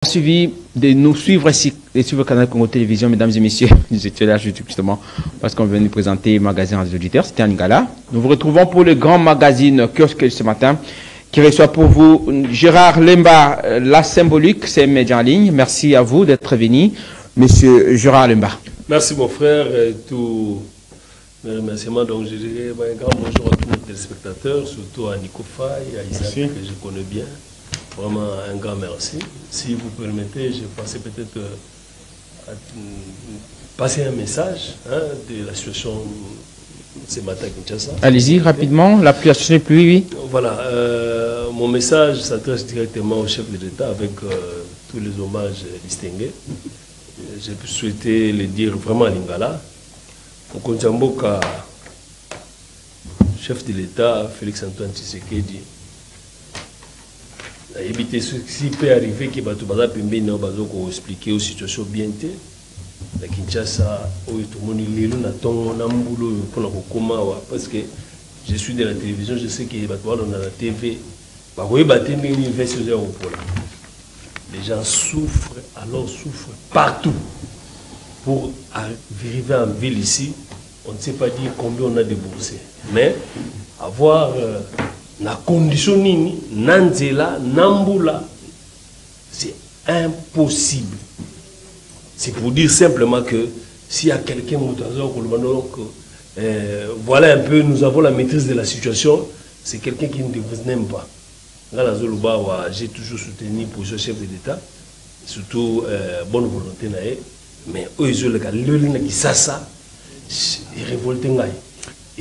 Suivi de nous suivre ici et sur le canal Congo Télévision, mesdames et messieurs. J'étais là justement parce qu'on vient nous présenter le magazine des auditeurs. C'était un gala. Nous vous retrouvons pour le grand magazine Kiosque ce matin qui reçoit pour vous Gérard Lemba, La Symbolique, c'est média en ligne. Merci à vous d'être venu, monsieur Gérard Lemba. Merci mon frère et tous mes remerciements. Donc je dirais un grand bonjour à tous nos téléspectateurs, surtout à Nico Faye, à Isaac que je connais bien. Vraiment un grand merci. Si vous permettez, je pensais peut-être à passer un message de la situation ce matin à Kinshasa. Allez-y rapidement, la situation n'est plus, oui. Voilà, mon message s'adresse directement au chef de l'État avec tous les hommages distingués. J'ai souhaité le dire vraiment à Lingala. Au Konjamboka, chef de l'État, Félix-Antoine Tshisekedi, éviter ce qui peut arriver que bato baza pembeni na bazo ko expliquer aux situations bien té la Kinshasa oyo to moni lelo na tongo na mbulo pour na kokoma wa parce que je suis de la télévision, je sais que bato na la TV ba koyi batende université au pôle. Les gens souffrent, alors souffrent partout. Pour arriver en ville ici, on ne sait pas dire combien on a déboursé, mais avoir na condition nini, nanzela, nambula, c'est impossible. C'est pour dire simplement que s'il y a quelqu'un voilà un peu, nous avons la maîtrise de la situation, c'est quelqu'un qui ne vous n'aime pas. J'ai toujours soutenu pour ce chef de l'État, surtout bonne volonté, mais eux, ils ont le cas, ils révoltent.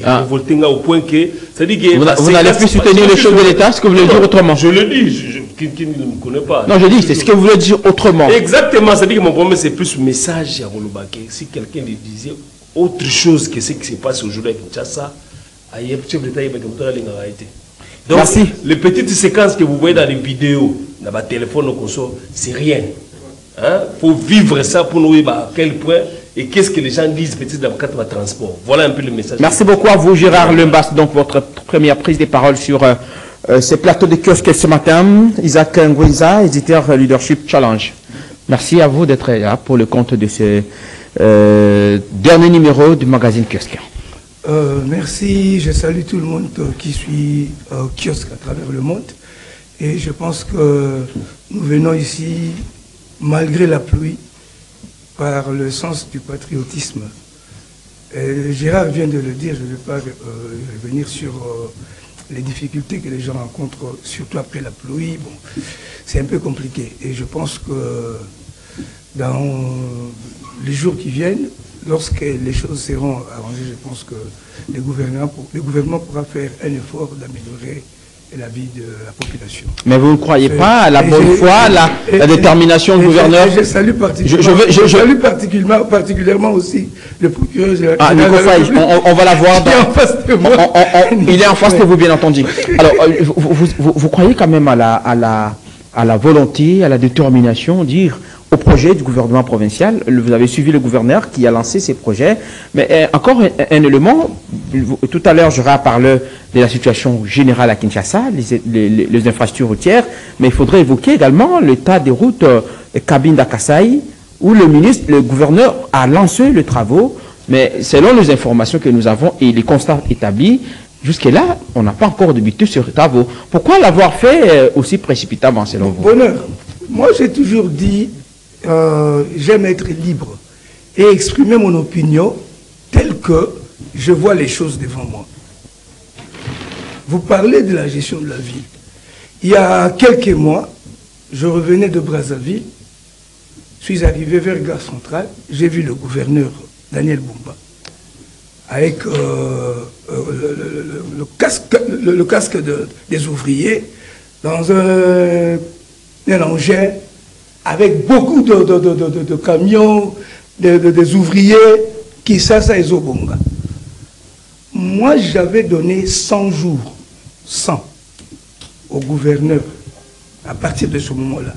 Révolté au point que ça dit que vous n'allez plus soutenir les chefs de l'État, ce que vous voulez dire autrement. Je le dis, qui ne me connaît pas. Non, je dis, c'est ce que vous voulez dire autrement. Exactement, ça dit que mon problème c'est plus message à Rolobake. Si quelqu'un lui disait autre chose que ce qui se passe aujourd'hui à Kinshasa, le chef de l'État il va arrêter. Donc, merci. Les petites séquences que vous voyez dans les vidéos, dans votre téléphone ou console, c'est rien. Il faut vivre ça pour nous à quel point. Et qu'est-ce que les gens disent peut-être dans le cadre de transport. Voilà un peu le message. Merci beaucoup à vous, Gérard Lembas, donc votre première prise de parole sur ce plateau de kiosque ce matin. Isaac Ngouinza, éditeur Leadership Challenge. Merci à vous d'être là pour le compte de ce dernier numéro du magazine Kiosque. Merci, je salue tout le monde qui suit Kiosque à travers le monde. Et je pense que nous venons ici, malgré la pluie, par le sens du patriotisme. Gérard vient de le dire, je ne vais pas revenir sur les difficultés que les gens rencontrent, surtout après la pluie. Bon, c'est un peu compliqué. Et je pense que dans les jours qui viennent, lorsque les choses seront arrangées, je pense que le gouvernement pourra faire un effort d'améliorer la vie de la population. Mais vous ne croyez pas à la bonne foi, la détermination du gouverneur? Je salue particulièrement aussi le procureur général. Ah, Nico Faye, on va la voir. Il est en face de vous, bien entendu. Alors, vous croyez quand même à la volonté, à la détermination, dire au projet du gouvernement provincial. Vous avez suivi le gouverneur qui a lancé ces projets. Mais encore un élément, tout à l'heure, je parlé de la situation générale à Kinshasa, les infrastructures routières, mais il faudrait évoquer également l'état des routes Kabinda-Kasaï, où le gouverneur a lancé les travaux, mais selon les informations que nous avons et les constats établis, jusque-là, on n'a pas encore débuté sur les travaux. Pourquoi l'avoir fait aussi précipitamment, selon vous? Bonheur. Moi, j'ai toujours dit, j'aime être libre et exprimer mon opinion telle que je vois les choses devant moi. Vous parlez de la gestion de la ville. Il y a quelques mois, je revenais de Brazzaville, je suis arrivé vers Gare Centrale, j'ai vu le gouverneur Daniel Bumba avec le casque des ouvriers dans un engin avec beaucoup de camions, des ouvriers qui s'assent à Zobonga. Moi, j'avais donné 100 jours, 100, au gouverneur, à partir de ce moment-là.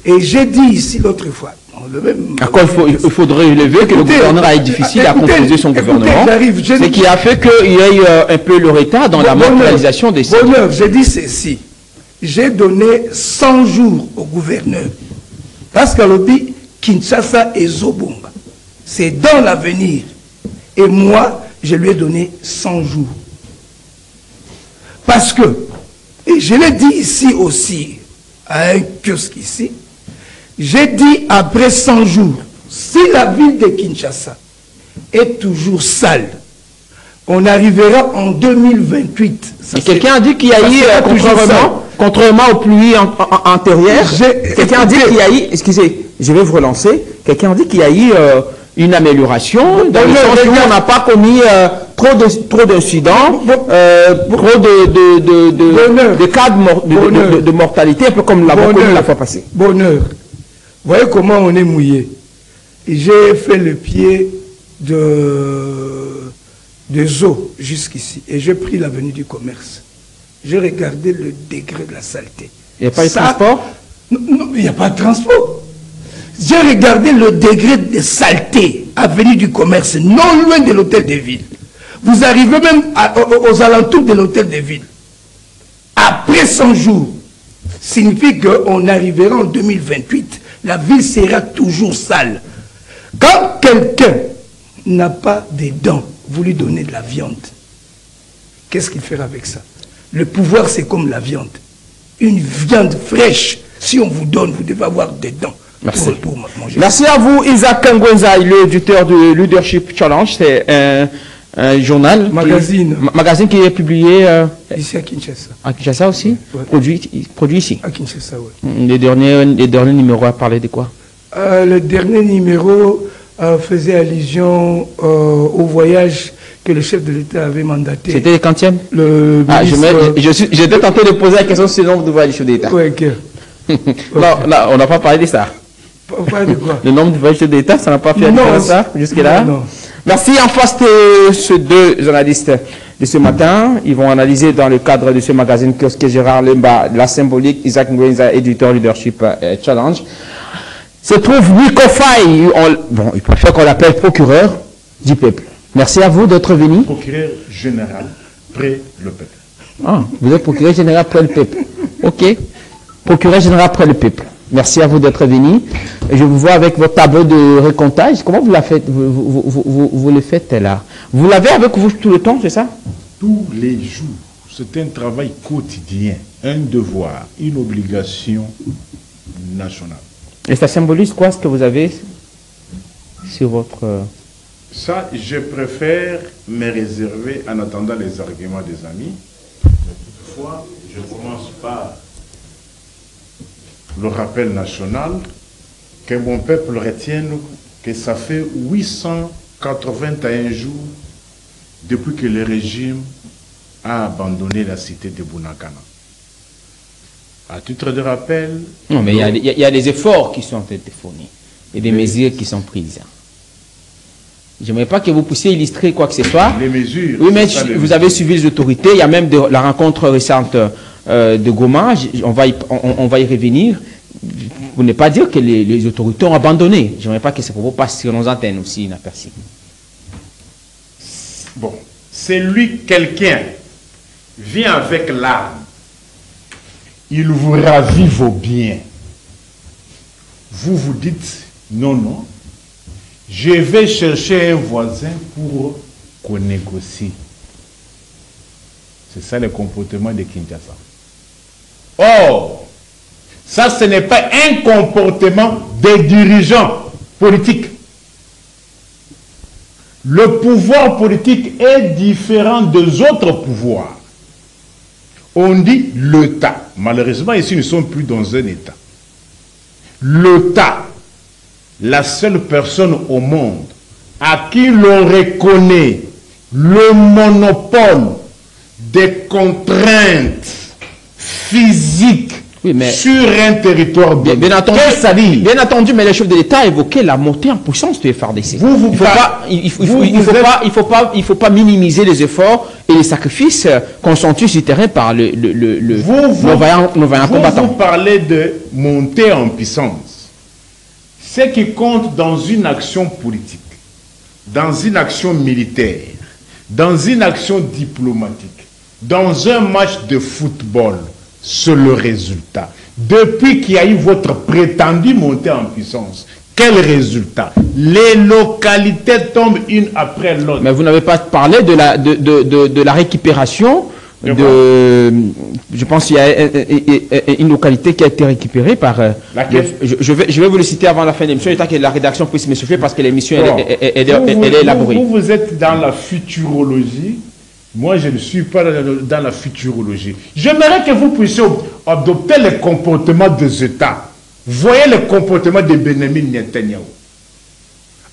Et j'ai dit ici l'autre fois, il faudrait relever que le gouverneur a été difficile à composer son gouvernement, ce qui a fait qu'il y ait un peu le retard dans la matérialisation des Bonheur, j'ai dit ceci, j'ai donné 100 jours au gouverneur Parce que l'objet Kinshasa et Zobonga, c'est dans l'avenir. Et moi, je lui ai donné 100 jours. Parce que, et je l'ai dit ici aussi, à un kiosque ici, j'ai dit après 100 jours, si la ville de Kinshasa est toujours sale, on arrivera en 2028. Et quelqu'un a dit qu'il y a eu, contrairement aux pluies antérieures, quelqu'un a dit qu'il y a eu, excusez, je vais vous relancer, quelqu'un a dit qu'il y a eu une amélioration, dans le sens où on n'a pas commis trop d'incidents, trop de cas de mortalité, un peu comme l'avons connu la fois passée. Bonheur. Voyez comment on est mouillé. J'ai fait le pied des eaux jusqu'ici et j'ai pris l'avenue du commerce. J'ai regardé le degré de la saleté. Il n'y a pas de transport? Non, il n'y a pas de transport. J'ai regardé le degré de saleté, avenue du commerce, non loin de l'hôtel de ville. Vous arrivez même aux alentours de l'hôtel de ville. Après 100 jours, signifie qu'on arrivera en 2028, la ville sera toujours sale. Quand quelqu'un n'a pas de dents, vous lui donnez de la viande. Qu'est-ce qu'il fera avec ça? Le pouvoir, c'est comme la viande. Une viande fraîche, si on vous donne, vous devez avoir des dents. Merci. Pour manger. Merci à vous, Isaac Kangwenza, l'éditeur du Leadership Challenge. C'est un journal. Magazine qui est publié ici à Kinshasa. À Kinshasa aussi? Ouais. Produit ici? À Kinshasa, oui. Les derniers numéros a parlé de quoi? Le dernier numéro faisait allusion au voyage que le chef de l'État avait mandaté. C'était le quantième? J'étais tenté de poser la question sur le nombre de voyages du chef de l'État. Oui, ok. Non, on n'a pas parlé de ça. De quoi? Le nombre de voyages d'État, ça n'a pas fait référence à ça jusque-là. Non. Merci. En face de ces deux journalistes de ce matin, ils vont analyser dans le cadre de ce magazine Kiosque Gérard Lemba, la symbolique, Isaac Ngwenza, éditeur Leadership Challenge. Se trouve Nico Faye, il préfère qu'on l'appelle procureur du peuple. Merci à vous d'être venu. Procureur général près le peuple. Ah, vous êtes procureur général près le peuple. Ok. Procureur général près le peuple. Merci à vous d'être venu. Je vous vois avec votre tableau de recomptage. Comment vous la faites? Vous le faites là? Vous l'avez avec vous tout le temps, c'est ça? Tous les jours. C'est un travail quotidien, un devoir, une obligation nationale. Et ça symbolise quoi ce que vous avez sur votre... Ça, je préfère me réserver en attendant les arguments des amis. Mais toutefois, je commence par le rappel national, que mon peuple retienne que ça fait 881 jours depuis que le régime a abandonné la cité de Bunagana. À titre de rappel... Non, mais il y a des efforts qui sont été fournis et des mesures qui sont prises. Je n'aimerais pas que vous puissiez illustrer quoi que ce soit. Les mesures... Oui, mais vous avez suivi les autorités. Il y a même la rencontre récente de Goma. On va y revenir. Pour ne pas dire que les autorités ont abandonné. Je n'aimerais pas que ces propos passent sur nos antennes aussi inaperçus. Bon, c'est lui, quelqu'un, vient avec l'arme. Il vous ravit vos biens. Vous vous dites, non, je vais chercher un voisin pour qu'on négocie. C'est ça le comportement de Kinshasa. Or, ça, ce n'est pas un comportement des dirigeants politiques. Le pouvoir politique est différent des autres pouvoirs. On dit l'État. Malheureusement, ici, nous ne sommes plus dans un État. L'État, la seule personne au monde à qui l'on reconnaît le monopole des contraintes physiques sur un territoire bien entendu, mais le chef de l'État a évoqué la montée en puissance du FARDC. Il ne faut pas minimiser les efforts et les sacrifices consentis sur le terrain par nos vaillants combattants. Vous parlez de montée en puissance. Ce qui compte dans une action politique, dans une action militaire, dans une action diplomatique, dans un match de football, c'est le résultat. Depuis qu'il y a eu votre prétendue montée en puissance, quel résultat? Les localités tombent une après l'autre. Mais vous n'avez pas parlé de la récupération. Je pense qu'il y a une localité qui a été récupérée par... Laquelle? Je vais vous le citer avant la fin de l'émission, le temps que la rédaction puisse me souffler parce que l'émission elle est élaborée. Vous êtes dans la futurologie. Moi, je ne suis pas dans la futurologie. J'aimerais que vous puissiez adopter les comportements des États. Voyez le comportement de Benjamin Netanyahu.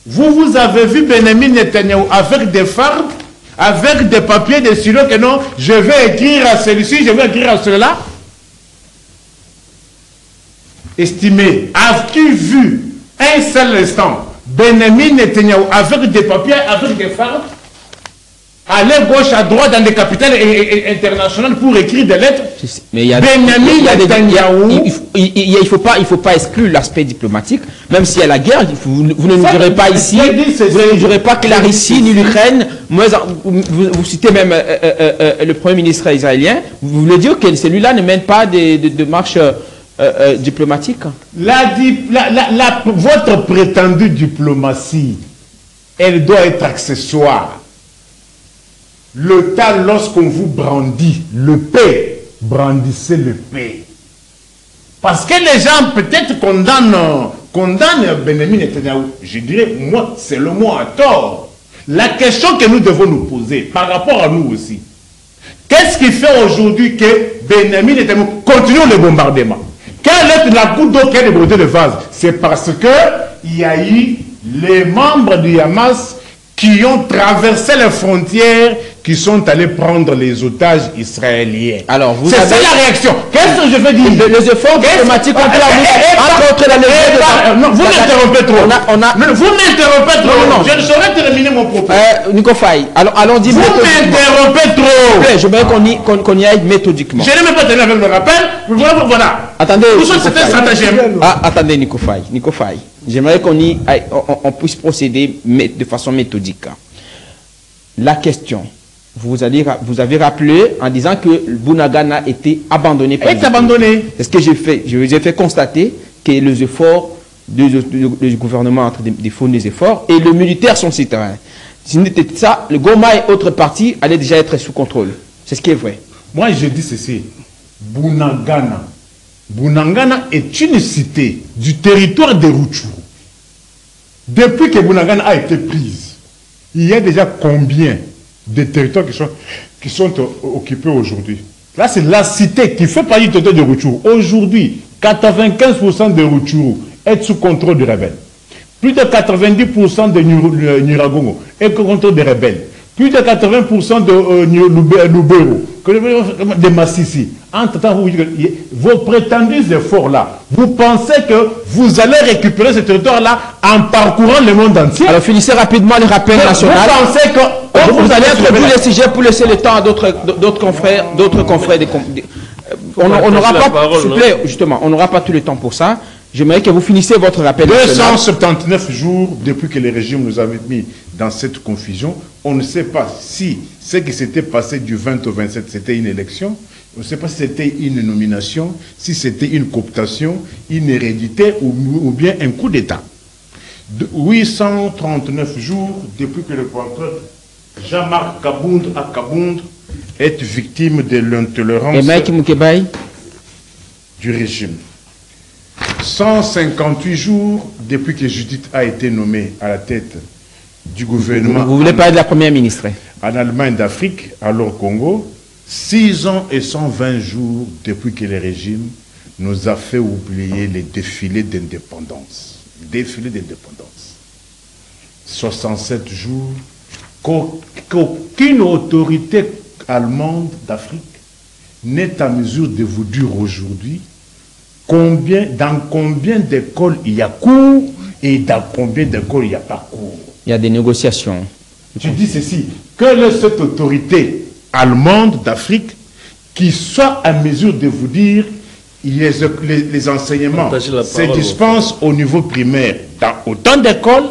Vous avez vu Benjamin Netanyahu avec des fardes, avec des papiers, des stylos que non, je vais écrire à celui-ci, je vais écrire à celui-là. Estimé, as-tu vu un seul instant Benjamin Netanyahu avec des papiers, avec des fardes, aller gauche à droite dans des capitales internationales pour écrire des lettres? Mais il y a Benjamin Netanyahu. Il ne faut pas exclure l'aspect diplomatique, même s'il y a la guerre, vous ne nous direz pas ici, vous ne nous direz pas que la Russie ni l'Ukraine, vous citez même le Premier ministre israélien, vous voulez dire que celui-là ne mène pas de marche diplomatique? Votre prétendue diplomatie, elle doit être accessoire. Le temps, lorsqu'on vous brandit le paix, brandissez le paix. Parce que les gens peut-être condamnent Benjamin Netanyahu. Je dirais, moi, c'est le mot à tort. La question que nous devons nous poser, par rapport à nous aussi, qu'est-ce qui fait aujourd'hui que Benjamin Netanyahu continue le bombardement? Quelle est la goutte d'eau qui a débordé le vase? C'est parce qu'il y a eu les membres du Hamas qui ont traversé les frontières, qui sont allés prendre les otages israéliens. Alors, c'est ça la réaction. Qu'est-ce que je veux dire? Les efforts diplomatiques contre la non, vous m'interrompez trop. Vous m'interrompez trop. Non. Je ne saurais terminer mon propos. Nico Faye, allons-y. Vous m'interrompez trop. J'aimerais qu'on y aille méthodiquement. Je n'ai même pas terminé avec le rappel. Voilà. Attendez. C'était un stratagème. Attendez, Nico Faye. J'aimerais qu'on puisse procéder de façon méthodique. La question, vous avez rappelé en disant que Bunagana a été abandonné par les abandonné. C'est ce que j'ai fait. Je vous ai fait constater que les efforts du gouvernement entre des fonds des efforts et le militaire sont sur le terrain. Si n'était ça, le Goma et autres parties allaient déjà être sous contrôle. C'est ce qui est vrai. Moi, je dis ceci. Bunagana est une cité du territoire de Rutshuru. Depuis que Bunagana a été prise, il y a déjà combien de territoires qui sont occupés aujourd'hui? Là, c'est la cité qui fait partie du territoire de Rutshuru. Aujourd'hui, 95% de Rutshuru est sous contrôle des rebelles. Plus de 90% de Nyiragongo est sous contrôle des rebelles. Plus de 80% de Lubero, de Massissi. Entre-temps, vos prétendus efforts-là, vous pensez que vous allez récupérer ce territoire-là en parcourant le monde entier? Alors, finissez rapidement le rappel national. Vous pensez que... Vous allez introduire les sujets pour laisser le temps à d'autres confrères. On n'aura pas, s'il vous plaît, justement, on n'aura pas tout le temps pour ça. J'aimerais que vous finissiez votre rappel. 279 jours depuis que le régime nous avait mis dans cette confusion. On ne sait pas si ce qui s'était passé du 20 au 27, c'était une élection. On ne sait pas si c'était une nomination, si c'était une cooptation, une hérédité ou bien un coup d'État. 839 jours depuis que le patriote Jean-Marc Kabound est victime de l'intolérance du régime. 158 jours depuis que Judith a été nommée à la tête du gouvernement. Vous voulez parler de la première ministre? En Allemagne d'Afrique, alors Congo. 6 ans et 120 jours depuis que le régime nous a fait oublier les défilés d'indépendance. 67 jours qu'aucune autorité allemande d'Afrique n'est en mesure de vous dire aujourd'hui dans combien d'écoles il y a cours et dans combien d'écoles il n'y a pas cours. Il y a des négociations. Tu dis ceci, quelle est cette autorité allemande d'Afrique qui soit en mesure de vous dire les enseignements se dispensent au niveau primaire dans autant d'écoles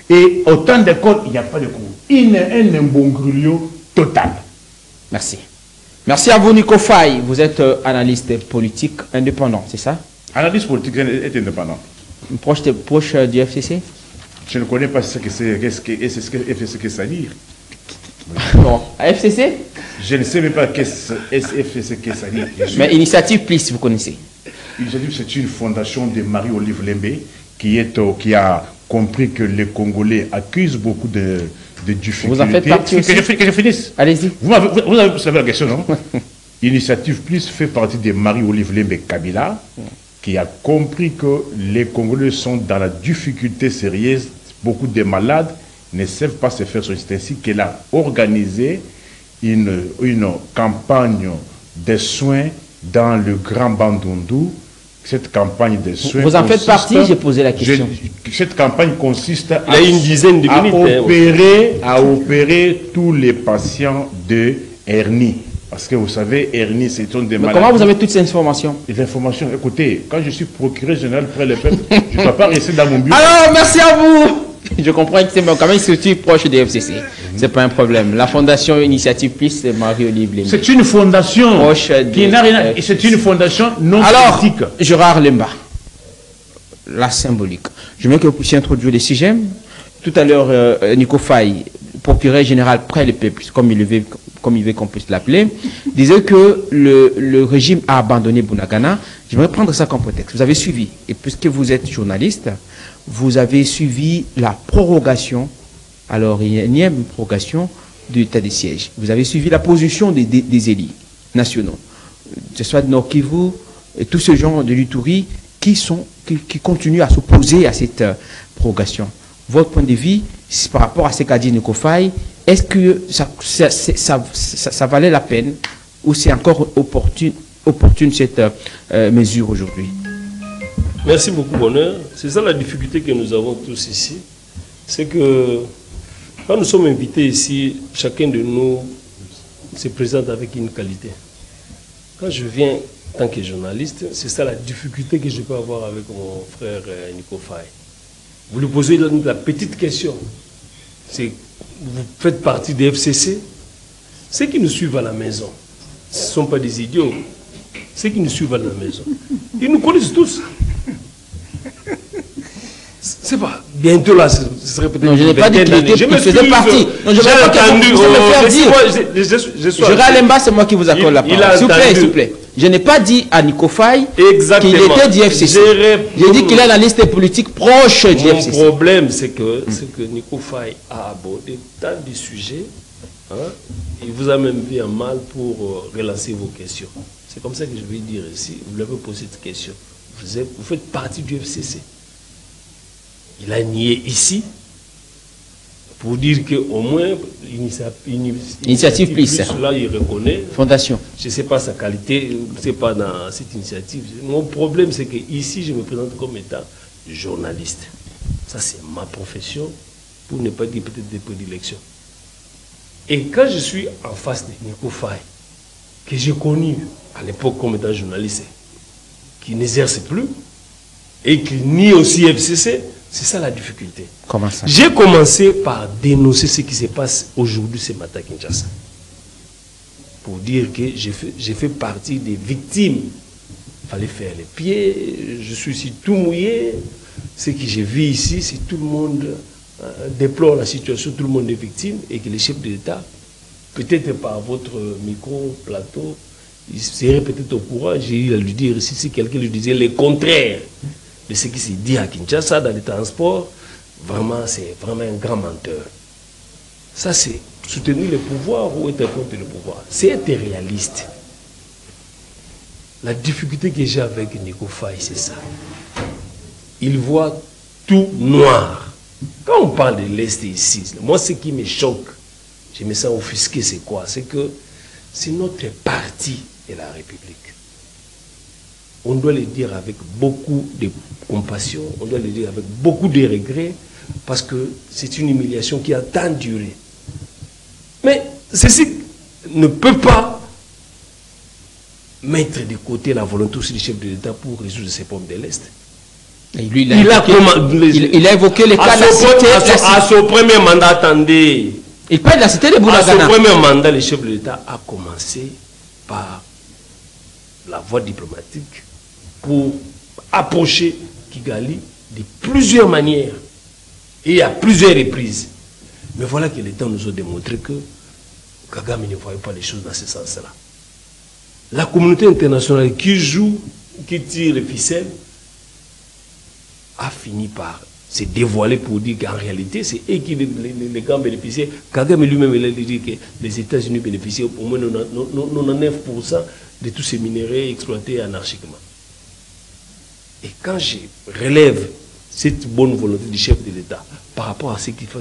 et autant d'écoles il n'y a pas de cours. Il y a un imbonglio total. Merci. Merci à vous, Nico Faye. Vous êtes analyste politique indépendant, c'est ça? Analyste politique est indépendant. Proche du FCC? Je ne connais pas ce que c'est, qu'est-ce que FCC que ça dit. Non. À FCC? Je ne sais même pas qu'est-ce que FCC que ça dit. Mais Initiative Plus, vous connaissez? Initiative, c'est une fondation de Marie-Olive Lembe qui a compris que les Congolais accusent beaucoup de difficultés. Vous en faites partie aussi? Que je finisse. Allez-y. Vous avez la question, non? Initiative Plus fait partie de Marie-Olive Lembe Kabila, qui a compris que les Congolais sont dans la difficulté sérieuse. Beaucoup de malades ne savent pas se faire soigner. C'est ainsi qu'elle a organisé une campagne de soins dans le Grand Bandundu. Cette campagne de soins. Vous en faites partie, j'ai posé la question. Cette campagne consiste à une dizaine de minutes, à opérer tous les patients de hernie. Parce que vous savez, hernie, c'est une des maladies. Comment vous avez toutes ces informations? Les informations, écoutez, quand je suis procureur général près le peuple, je ne peux pas rester dans mon bureau. Alors, merci à vous. Je comprends que c'est quand même structure proche des FCC. C'est pas un problème. La fondation Initiative Plus, c'est Marie-Olive Lembe. C'est une fondation qui n'a rien. C'est une fondation non politique. Alors, Gérard Lemba, la symbolique. Je veux que vous puissiez introduire les sujets. Tout à l'heure, Nico Faye, procureur général près le peuple, comme il veut qu'on puisse l'appeler, disait que le régime a abandonné Bunagana. J'aimerais prendre ça comme prétexte. Vous avez suivi, et puisque vous êtes journaliste, vous avez suivi la prorogation, alors il y a une énième prorogation de l'état de siège. Vous avez suivi la position des élus nationaux, que ce soit de Nord Kivu et tout ce genre de l'Ituri qui continuent à s'opposer à cette prorogation. Votre point de vue par rapport à ce qu'a dit Nico Faye, est-ce que ça valait la peine ou c'est encore opportune cette mesure aujourd'hui? Merci beaucoup, Bonheur. C'est ça la difficulté que nous avons tous ici. C'est que quand nous sommes invités ici, chacun de nous se présente avec une qualité. Quand je viens en tant que journaliste, c'est ça la difficulté que je peux avoir avec mon frère Nico Faye. Vous lui posez la petite question. C'est vous faites partie des FCC. Ceux qui nous suivent à la maison, ce ne sont pas des idiots. Ceux qui nous suivent à la maison, ils nous connaissent tous. C'est pas. Bientôt là, ce serait peut-être. Non, je n'ai pas dit qu'il faisait partie. Non, je n'ai pas entendu. Gérard Lemba, c'est moi qui vous accorde la parole. S'il vous plaît. Je n'ai pas dit à Nico Faye qu'il était du FCC. J'ai dit qu'il est la liste politique proche du FCC. Mon problème, c'est que Nico Faye a abordé tant de sujets. Hein, il vous a même mis en mal pour relancer vos questions. C'est comme ça que je vais dire ici. Vous l'avez posé cette question. Vous faites partie du FCC. Il a nié ici pour dire qu'au moins Initiative Plus, là il reconnaît. Fondation. Je ne sais pas sa qualité, je ne sais pas dans cette initiative. Mon problème c'est que ici je me présente comme étant journaliste. Ça c'est ma profession, pour ne pas dire peut-être des prédilections. Et quand je suis en face de Nico Faye, que j'ai connu à l'époque comme étant journaliste, qui n'exerce plus, et qui nie aussi FCC, c'est ça la difficulté. Comment ça? J'ai commencé par dénoncer ce qui se passe aujourd'hui ce matin à Kinshasa. Pour dire que j'ai fait partie des victimes. Il fallait faire les pieds, je suis ici tout mouillé. Ce que j'ai vu ici, c'est tout le monde déplore la situation, tout le monde est victime, et que les chefs de l'État, peut-être par votre micro, plateau, ils seraient peut-être au courant. J'ai eu à lui dire ici, si quelqu'un lui disait le contraire de ce qui s'est dit à Kinshasa dans les transports, vraiment, c'est vraiment un grand menteur. Ça, c'est soutenir le pouvoir ou être contre le pouvoir. C'est être réaliste. La difficulté que j'ai avec Nico Faye, c'est ça. Il voit tout noir. Quand on parle de l'Est ici, moi, ce qui me choque, je me sens offusqué, c'est quoi? C'est que c'est notre parti de la République. On doit le dire avec beaucoup de compassion, on doit le dire avec beaucoup de regrets, parce que c'est une humiliation qui a tant duré. Mais ceci ne peut pas mettre de côté la volonté aussi du chef de l'État pour résoudre ces problèmes de l'Est. Il a évoqué les cas de la cité. À son premier mandat, attendez. Il parle de la cité de Bunagana. À son premier mandat, le chef de l'État a commencé par la voie diplomatique pour approcher Kigali de plusieurs manières et à plusieurs reprises. Mais voilà que les temps nous ont démontré que Kagame ne voyait pas les choses dans ce sens-là. La communauté internationale qui joue, qui tire les ficelles, a fini par se dévoiler pour dire qu'en réalité, c'est eux qui les grands bénéficiaires. Kagame lui-même, il a dit que les États-Unis bénéficient au moins 99% de tous ces minéraux exploités anarchiquement. Et quand je relève cette bonne volonté du chef de l'État par rapport à ce qu'il fait...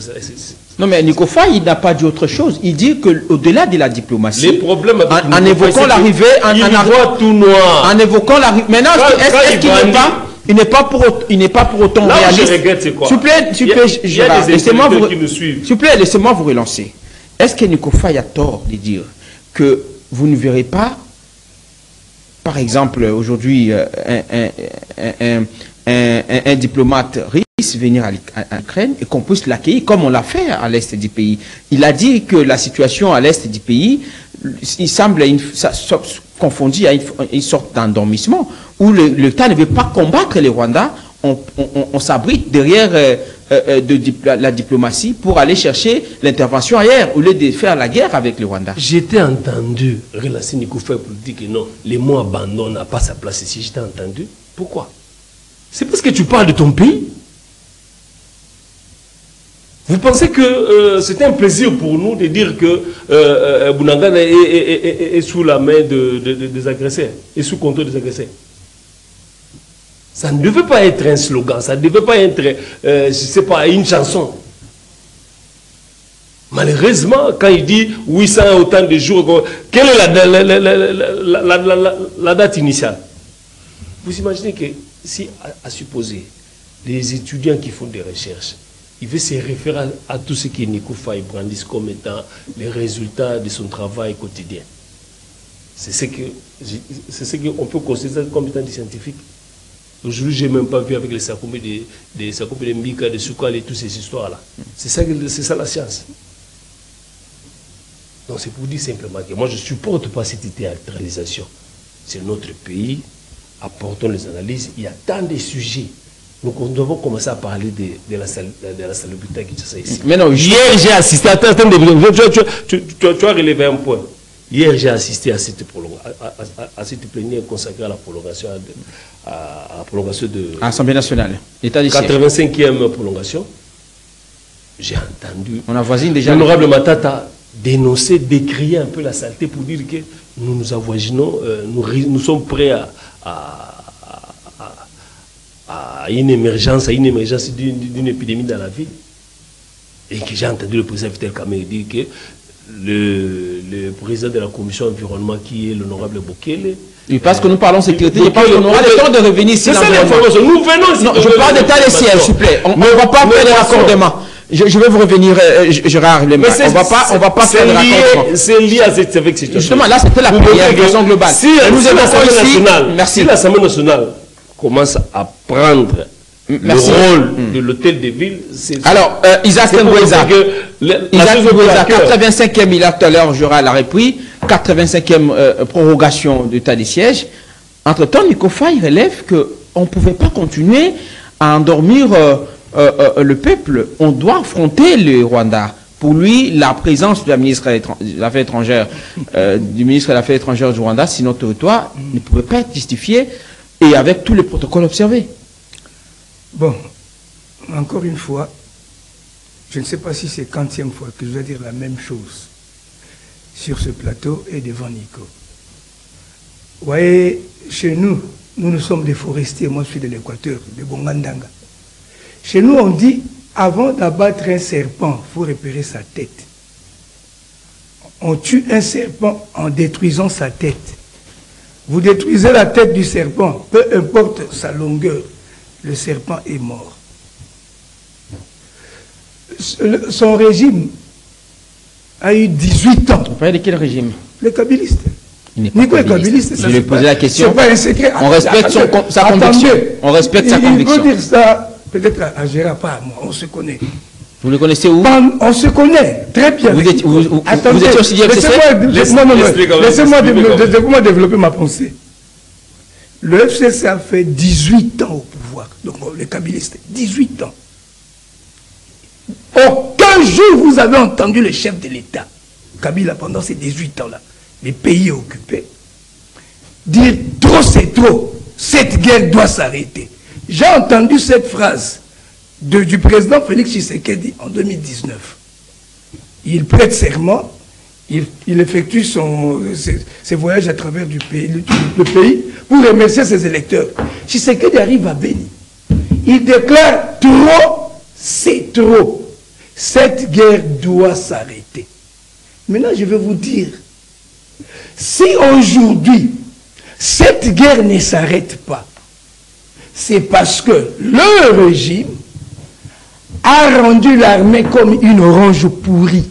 Non, mais Nico Faye, il n'a pas dit autre chose. Il dit qu'au-delà de la diplomatie, les problèmes en évoquant l'arrivée... Il voit tout noir. En évoquant l'arrivée... Maintenant, est-ce qu'il n'est pas... Il n'est pas pour autant là réaliste. Je regrette, c'est quoi? S'il vous plaît, il y a des intellectuels qui nous suivent. S'il vous plaît, laissez-moi vous relancer. Est-ce que Nico Faye a tort de dire que vous ne verrez pas, par exemple, aujourd'hui, un diplomate russe venir à l'Ukraine et qu'on puisse l'accueillir comme on l'a fait à l'est du pays? Il a dit que la situation à l'est du pays, il semble confondu à une sorte d'endormissement où l'État ne veut pas combattre les Rwandais. On s'abrite derrière la diplomatie pour aller chercher l'intervention ailleurs au lieu de faire la guerre avec les Rwandais. J'étais entendu relancer Nico Faye pour dire que non, les mots abandon n'a pas sa place ici. J'étais entendu. Pourquoi? C'est parce que tu parles de ton pays. Vous pensez que c'était un plaisir pour nous de dire que Bunagana est sous la main des agresseurs, est sous contrôle des agresseurs? Ça ne devait pas être un slogan, ça ne devait pas être, je ne sais pas, une chanson. Malheureusement, quand il dit 800 autant de jours, quelle est la date initiale? Vous imaginez que si, à supposer, les étudiants qui font des recherches, il veut se référer à tout ce que Nico Faye brandisse comme étant les résultats de son travail quotidien. C'est ce qu'on peut considérer comme étant des scientifiques. Aujourd'hui, je n'ai même pas vu avec les Sakoumé de Mbika, de Soukal et toutes ces histoires-là. C'est ça la science. Donc c'est pour dire simplement que moi je ne supporte pas cette théâtralisation. C'est notre pays, apportons les analyses. Il y a tant de sujets. Donc nous devons commencer à parler de la salubrité qui se ici. Mais non, hier j'ai assisté, attends, tu as relevé un point. Hier j'ai assisté à cette plénière consacrée à la prolongation de Assemblée nationale, l'État des 85e prolongation. J'ai entendu on a voisine déjà l'honorable Matata dénoncer, décrier un peu la saleté pour dire que nous avoisinons, nous sommes prêts à une émergence d'une épidémie dans la ville. Et que j'ai entendu le président Vital Kamerhe dire que le président de la commission environnement qui est l'honorable Bokele. Et parce que nous parlons sécurité, je pense qu'on aura le temps de revenir ici. C'est ça l'information. Nous venons. Non, je parle d'état des sièges, s'il vous plaît. On ne va pas faire des raccordements. Je vais vous revenir, Gérard Lemba. On va pas faire des raccordements. C'est lié à cette situation. Justement, là, c'était la première question globale. Si l'Assemblée nationale commence à prendre le rôle de l'hôtel de ville, alors, Isaac Ngweza, 85e, il a tout à l'heure, Gérard l'a repris, 85e prorogation de l'état des sièges. Entre-temps, Nico Faye relève qu'on ne pouvait pas continuer à endormir le peuple. On doit affronter le Rwanda. Pour lui, la présence de la ministre des Affaires étrangères, du ministre des Affaires étrangères du Rwanda sur notre territoire ne pouvait pas être justifiée et avec tous les protocoles observés. Bon, encore une fois, je ne sais pas si c'est 40e fois que je dois dire la même chose sur ce plateau et devant Nico. Vous voyez, chez nous, nous sommes des forestiers, moi je suis de l'Équateur, de Bongandanga. Chez nous, on dit, avant d'abattre un serpent, il faut repérer sa tête. On tue un serpent en détruisant sa tête. Vous détruisez la tête du serpent, peu importe sa longueur, le serpent est mort. Son régime a eu 18 ans. Vous parlez de quel régime? Le kabiliste. Nico est kabiliste. Je lui ai posé la question. C'est pas un secret. On respecte sa conviction. On respecte sa conviction. Il faut dire ça, peut-être à Gérard, pas à moi, on se connaît. Vous le connaissez où? On se connaît très bien. Vous étiez aussi du FCC? Laissez-moi développer ma pensée. Le FCC a fait 18 ans au pouvoir. Donc les kabylistes, 18 ans. Aucun jour vous avez entendu le chef de l'État, Kabila, pendant ces 18 ans-là, les pays occupés, dire trop c'est trop, cette guerre doit s'arrêter. J'ai entendu cette phrase du président Félix Tshisekedi en 2019. Il prête serment, il effectue ses voyages à travers le pays pour remercier ses électeurs. Tshisekedi arrive à Béni. Il déclare trop, c'est trop. Cette guerre doit s'arrêter. Maintenant, je vais vous dire, si aujourd'hui, cette guerre ne s'arrête pas, c'est parce que le régime a rendu l'armée comme une orange pourrie.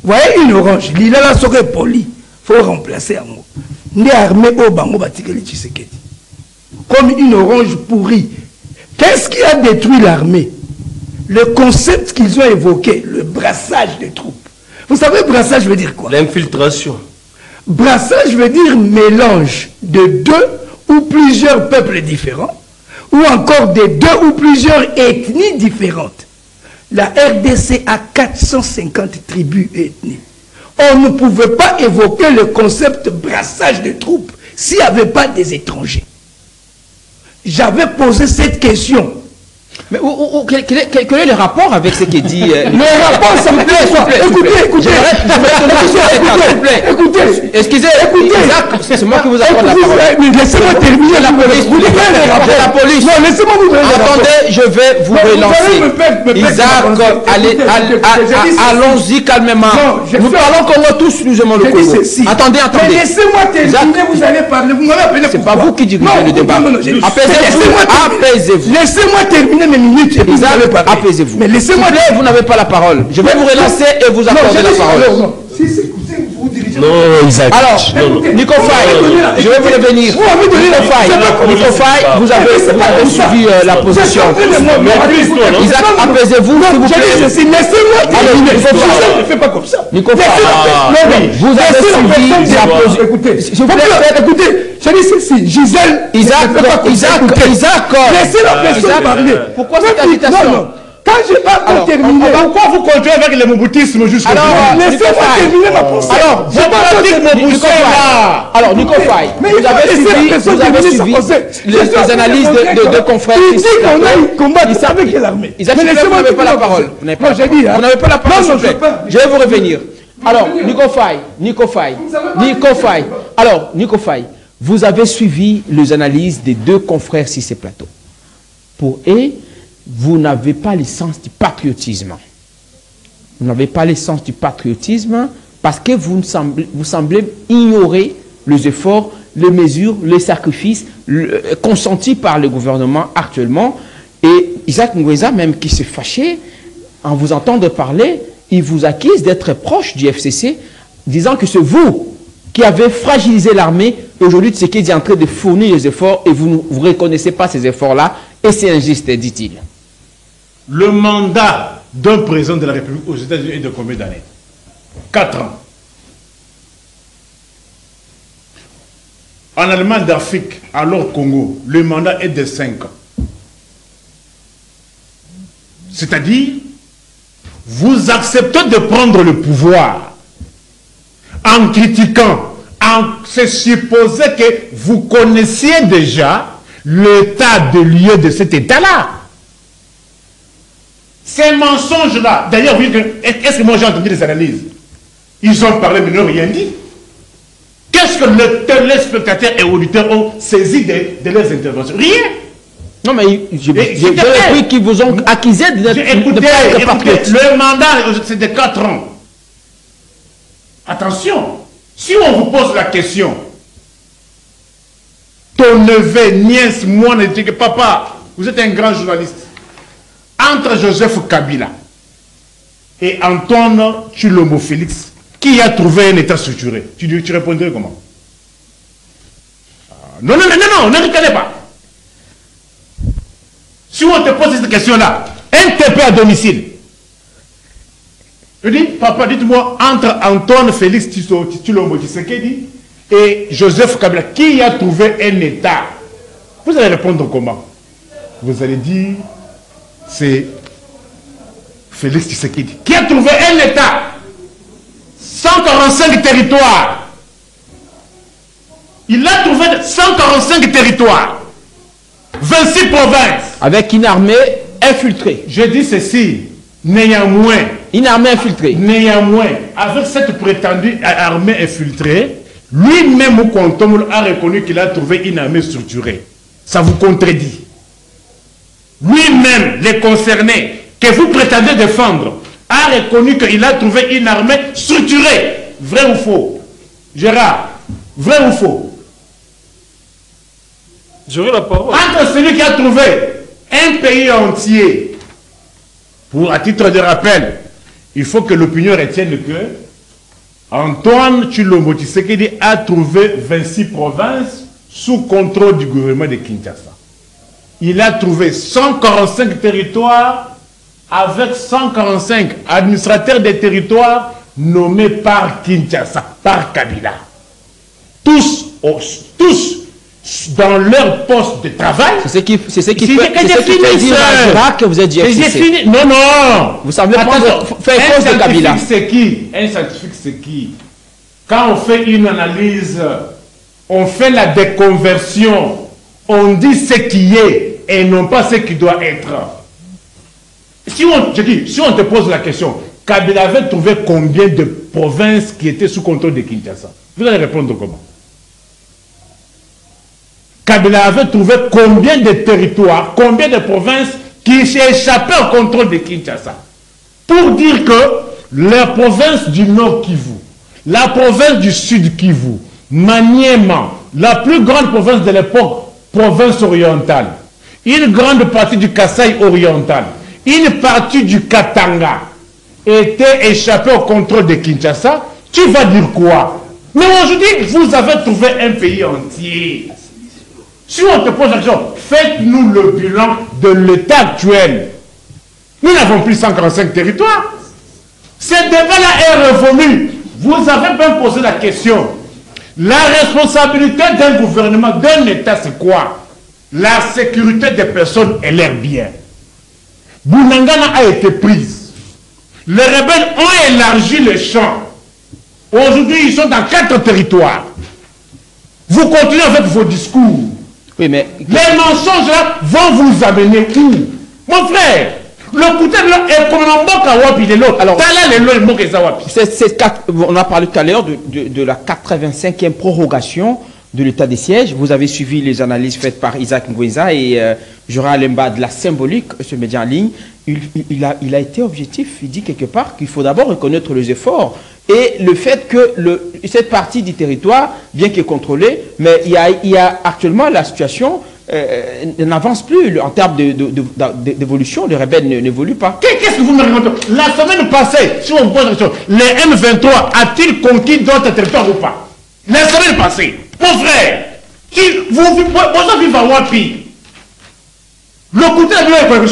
Vous voyez une orange, l'île la serait polie, il faut remplacer un mot. L'armée au Bango Batikeli Tshisekedi. Comme une orange pourrie. Qu'est-ce qui a détruit l'armée? Le concept qu'ils ont évoqué, le brassage des troupes. Vous savez, brassage veut dire quoi? L'infiltration. Brassage veut dire mélange de deux ou plusieurs peuples différents, ou encore de deux ou plusieurs ethnies différentes. La RDC a 450 tribus et ethnies. On ne pouvait pas évoquer le concept brassage de troupes s'il n'y avait pas des étrangers. J'avais posé cette question. Mais quel est le rapport avec ce qui dit Le rapport, ça me plaît. Écoutez. Excusez, c'est moi qui vous accorde la parole. Laissez-moi terminer la police. La police. Non, laissez-moi vous donner. Attendez, je vais vous relancer. Isaac, allons-y calmement. Nous parlons Congo tous, nous aimons le Congo. Attendez. Laissez-moi terminer, vous allez parler. Vous m'avez appelé. C'est pas vous qui dirigez le débat. Apaisez-vous. Laissez-moi terminer mes minutes et puis vous allez parler. Apaisez-vous. Mais laissez-moi dire, vous n'avez pas la parole. Je vais vous relancer et vous accorder la parole. Si vous dirigez. Non, Isaac. Alors, Nico Faye, je vais vous revenir. Nico Faye, vous avez suivi la position. Isaac, apaisez-vous, s'il vous plaît. Laissez-moi terminer. Ne fais pas comme ça. Nico Faye, vous avez suivi la position. Écoutez, je dis ceci, Gisèle. Isaac. Laissez la personne parler. Pourquoi cette agitation? Non. Quand je vais terminer. Pourquoi vous continuez avec le mouboutisme jusqu'à laissez-moi terminer ma pensée. Alors, Nico Faye, vous avez suivi les analyses de deux confrères. Il dit qu'on a un combat avec l'armée. Isaac, vous n'avez pas la parole. Vous n'avez pas la parole, s'il vous plaît. Je vais vous revenir. Alors, Nico Faye. Alors, Nico Faye, vous avez suivi les analyses des deux confrères sur ces plateaux. Pour eux, vous n'avez pas l'essence du patriotisme. Vous n'avez pas l'essence du patriotisme parce que vous semblez ignorer les efforts, les mesures, les sacrifices consentis par le gouvernement actuellement. Et Isaac Ngweza, même qui s'est fâché, en vous entendant parler, il vous accuse d'être proche du FCC, disant que c'est vous qui avez fragilisé l'armée. Aujourd'hui, Tshisekedi est en train de fournir les efforts et vous ne reconnaissez pas ces efforts-là. Et c'est injuste, dit-il. Le mandat d'un président de la République aux États-Unis est de combien d'années? 4 ans. En Allemagne d'Afrique, alors Congo, le mandat est de 5 ans. C'est-à-dire, vous acceptez de prendre le pouvoir en critiquant, c'est supposé que vous connaissiez déjà l'état de lieu de cet état-là. Ces mensonges-là, d'ailleurs, est-ce que moi j'ai entendu des analyses? Ils ont parlé mais ils n'ont rien dit. Qu'est-ce que les téléspectateurs et auditeurs ont saisi de leurs interventions? Rien. Non, mais j'ai compris qu'ils vous ont accusé de ne pas être patriote. Le mandat, c'est de 4 ans. Attention, si on vous pose la question, ton neveu, nièce, moi, ne dit que papa, vous êtes un grand journaliste. Entre Joseph Kabila et Antoine Tshilombo Félix, qui a trouvé un état structuré? Tu répondrais comment? Non, ne reconnais pas. Si on te pose cette question-là, un TP à domicile, Je dis, papa, dites-moi, entre Antoine Félix Tshilombo Tshisekedi et Joseph Kabila, qui a trouvé un État? Vous allez répondre comment? Vous allez dire, c'est Félix Tshisekedi. Qui a trouvé un État? 145 territoires. Il a trouvé 145 territoires. 26 provinces. Avec une armée infiltrée. Je dis ceci, néanmoins. Une armée infiltrée. Néanmoins, avec cette prétendue armée infiltrée, lui-même au Kontomolo a reconnu qu'il a trouvé une armée structurée. Ça vous contredit. Lui-même, les concernés que vous prétendez défendre, a reconnu qu'il a trouvé une armée structurée. Vrai ou faux? Gérard, vrai ou faux? J'aurai la parole. Entre celui qui a trouvé un pays entier, pour à titre de rappel, il faut que l'opinion retienne que Antoine Tshilombo Tshisekedi a trouvé 26 provinces sous contrôle du gouvernement de Kinshasa. Il a trouvé 145 territoires avec 145 administrateurs des territoires nommés par Kinshasa, par Kabila. Tous dans leur poste de travail. C'est ce qui fait dire à Gérard que vous êtes GFCC. Non, non. Vous semblez faire cause de Kabila. C'est qui? Un scientifique, c'est qui? Quand on fait une analyse, on fait la déconversion, on dit ce qui est et non pas ce qui doit être. Si on te pose la question, Kabila avait trouvé combien de provinces qui étaient sous contrôle de Kinshasa? Vous allez répondre comment? Kabila avait trouvé combien de territoires, combien de provinces qui échappaient au contrôle de Kinshasa? Pour dire que la province du Nord Kivu, la province du Sud Kivu, Maniema, la plus grande province de l'époque, province orientale, une grande partie du Kasaï oriental, une partie du Katanga était échappée au contrôle de Kinshasa, tu vas dire quoi? Mais aujourd'hui, vous avez trouvé un pays entier. Si on te pose la question, faites-nous le bilan de l'état actuel. Nous n'avons plus 145 territoires. Ce débat-là est revenu. Vous avez même posé la question. La responsabilité d'un gouvernement, d'un État, c'est quoi? La sécurité des personnes et leurs biens. Bunagana a été prise. Les rebelles ont élargi le champ. Aujourd'hui, ils sont dans 4 territoires. Vous continuez avec vos discours. Oui, mais... Les mensonges là vont vous amener où? Mon frère, le bouteille là est comme un mboka wapi de l'autre. Alors, on a parlé tout à l'heure de la 85e prorogation de l'état des sièges. Vous avez suivi les analyses faites par Isaac Ngweza et Jura Lemba de la symbolique, ce média en ligne. Il a été objectif. Il dit quelque part qu'il faut d'abord reconnaître les efforts et le fait que cette partie du territoire, bien qu'elle contrôlée, mais il y a actuellement la situation n'avance plus en termes d'évolution. Les rebelles n'évoluent pas. Qu'est-ce que vous me racontez? La semaine passée, si on vous pose la question, les M23 a-t-il conquis d'autres territoires ou pas? La semaine passée, mon frère, vous vivez à Wapi. Le côté de l'opinion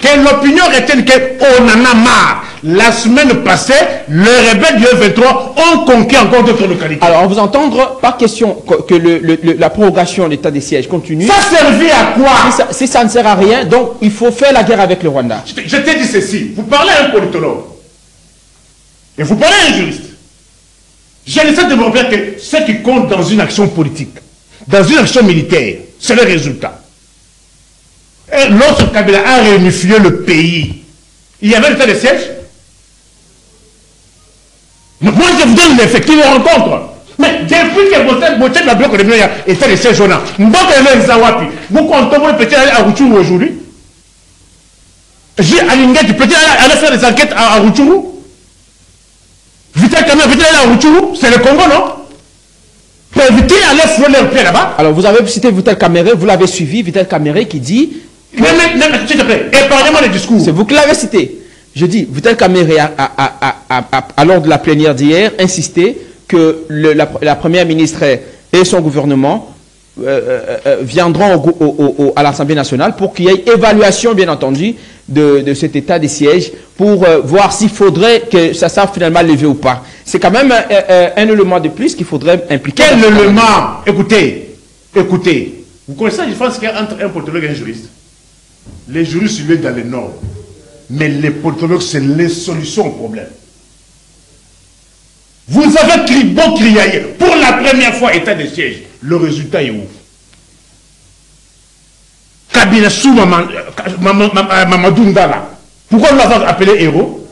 que l'opinion retienne qu'on en a marre. La semaine passée, les rebelles du M23 ont conquis encore d'autres localités. Alors, on vous entendre, pas question que la prorogation de l'état des sièges continue. Ça servait à quoi? Si ça ne sert à rien, donc il faut faire la guerre avec le Rwanda. Je t'ai dit ceci. Vous parlez à un politologue. Et vous parlez à un juriste. J'essaie de vous rappeler que ce qui compte dans une action politique, dans une action militaire, c'est le résultat. Et lorsque Kabila a réunifié le pays, il y avait l'état de siège. Moi, je vous donne l'effectif de rencontre. Mais depuis que Botel la bloc de l'état de siège, vous comptez peut-être aller à Rutshuru aujourd'hui. J'ai aligné, tu peux aller faire des enquêtes à Rutshuru. Vital Kamerhe, peut-être aller à Rutshuru, c'est le Congo, non? Peut-être aller fouler leur pied là-bas. Alors, vous avez cité Vital Kamerhe, vous l'avez suivi, Vital Kamerhe qui dit... Non, s'il te plaît, épargnez-moi le discours. C'est vous qui l'avez cité. Je dis, Vital Kamerhe a lors de la plénière d'hier, insisté que la première ministre et son gouvernement viendront à l'Assemblée nationale pour qu'il y ait évaluation, bien entendu, de cet état des sièges pour voir s'il faudrait que ça soit finalement levé ou pas. C'est quand même un élément de plus qu'il faudrait impliquer. Quel élément? Écoutez, vous connaissez la différence qu'il y a entre un politologue et un juriste? Les juristes, ils sont dans les normes. Mais les politologues, c'est les solutions au problème. Vous avez crié pour la première fois état de siège. Le résultat est où? Kabila sous Mamadou Ndala. Pourquoi nous l'avons appelé héros?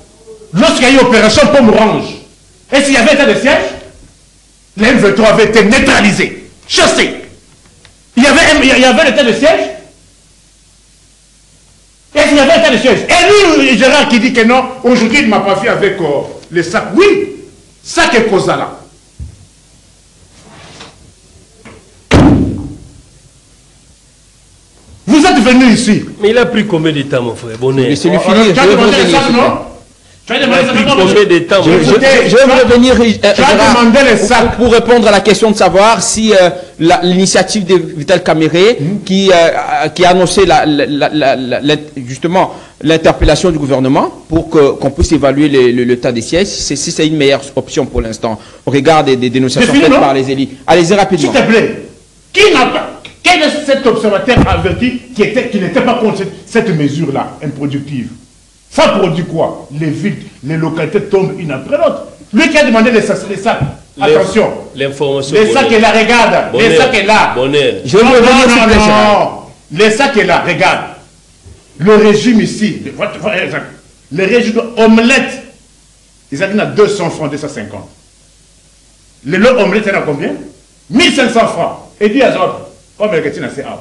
Lorsqu'il y a eu opération Pomme Orange, est-ce qu'il y avait état de siège? Les M23 avaient été neutralisés, chassés. Il y avait l'état de siège? Est-ce qu'il y avait état de siège? Et lui, Gérard qui dit que non, aujourd'hui il ne m'a pas fait avec les sacs. Oui, sac et Kozala. Vous êtes venu ici. Mais il a pris combien de temps, mon frère? Bonnet. Laissez-lui finir. Tu as demandé les sacs, non? Tu as demandé combien de temps? Je vais revenir Gérard, pour répondre à la question de savoir si l'initiative de Vital Kamerhe qui a annoncé justement l'interpellation du gouvernement pour qu'on puisse évaluer le tas des sièges, si c'est une meilleure option pour l'instant au regard des dénonciations faites par les élites. Allez-y rapidement. S'il te plaît, quel est cet observateur averti qui n'était pas contre cette mesure-là, improductive? Ça produit quoi? Les villes, les localités tombent une après l'autre. Lui qui a demandé les sacs. Attention. L'information. Les sacs est là, regarde. Les sacs est là. Bonnet. Je vais revenir sur les sacs est là, regarde. Le régime ici, le régime omelette, ils ont 200 francs, 250. Le lot omelette, c'est à combien? 1500 francs. Et dit à Zod, comme le question c'est à.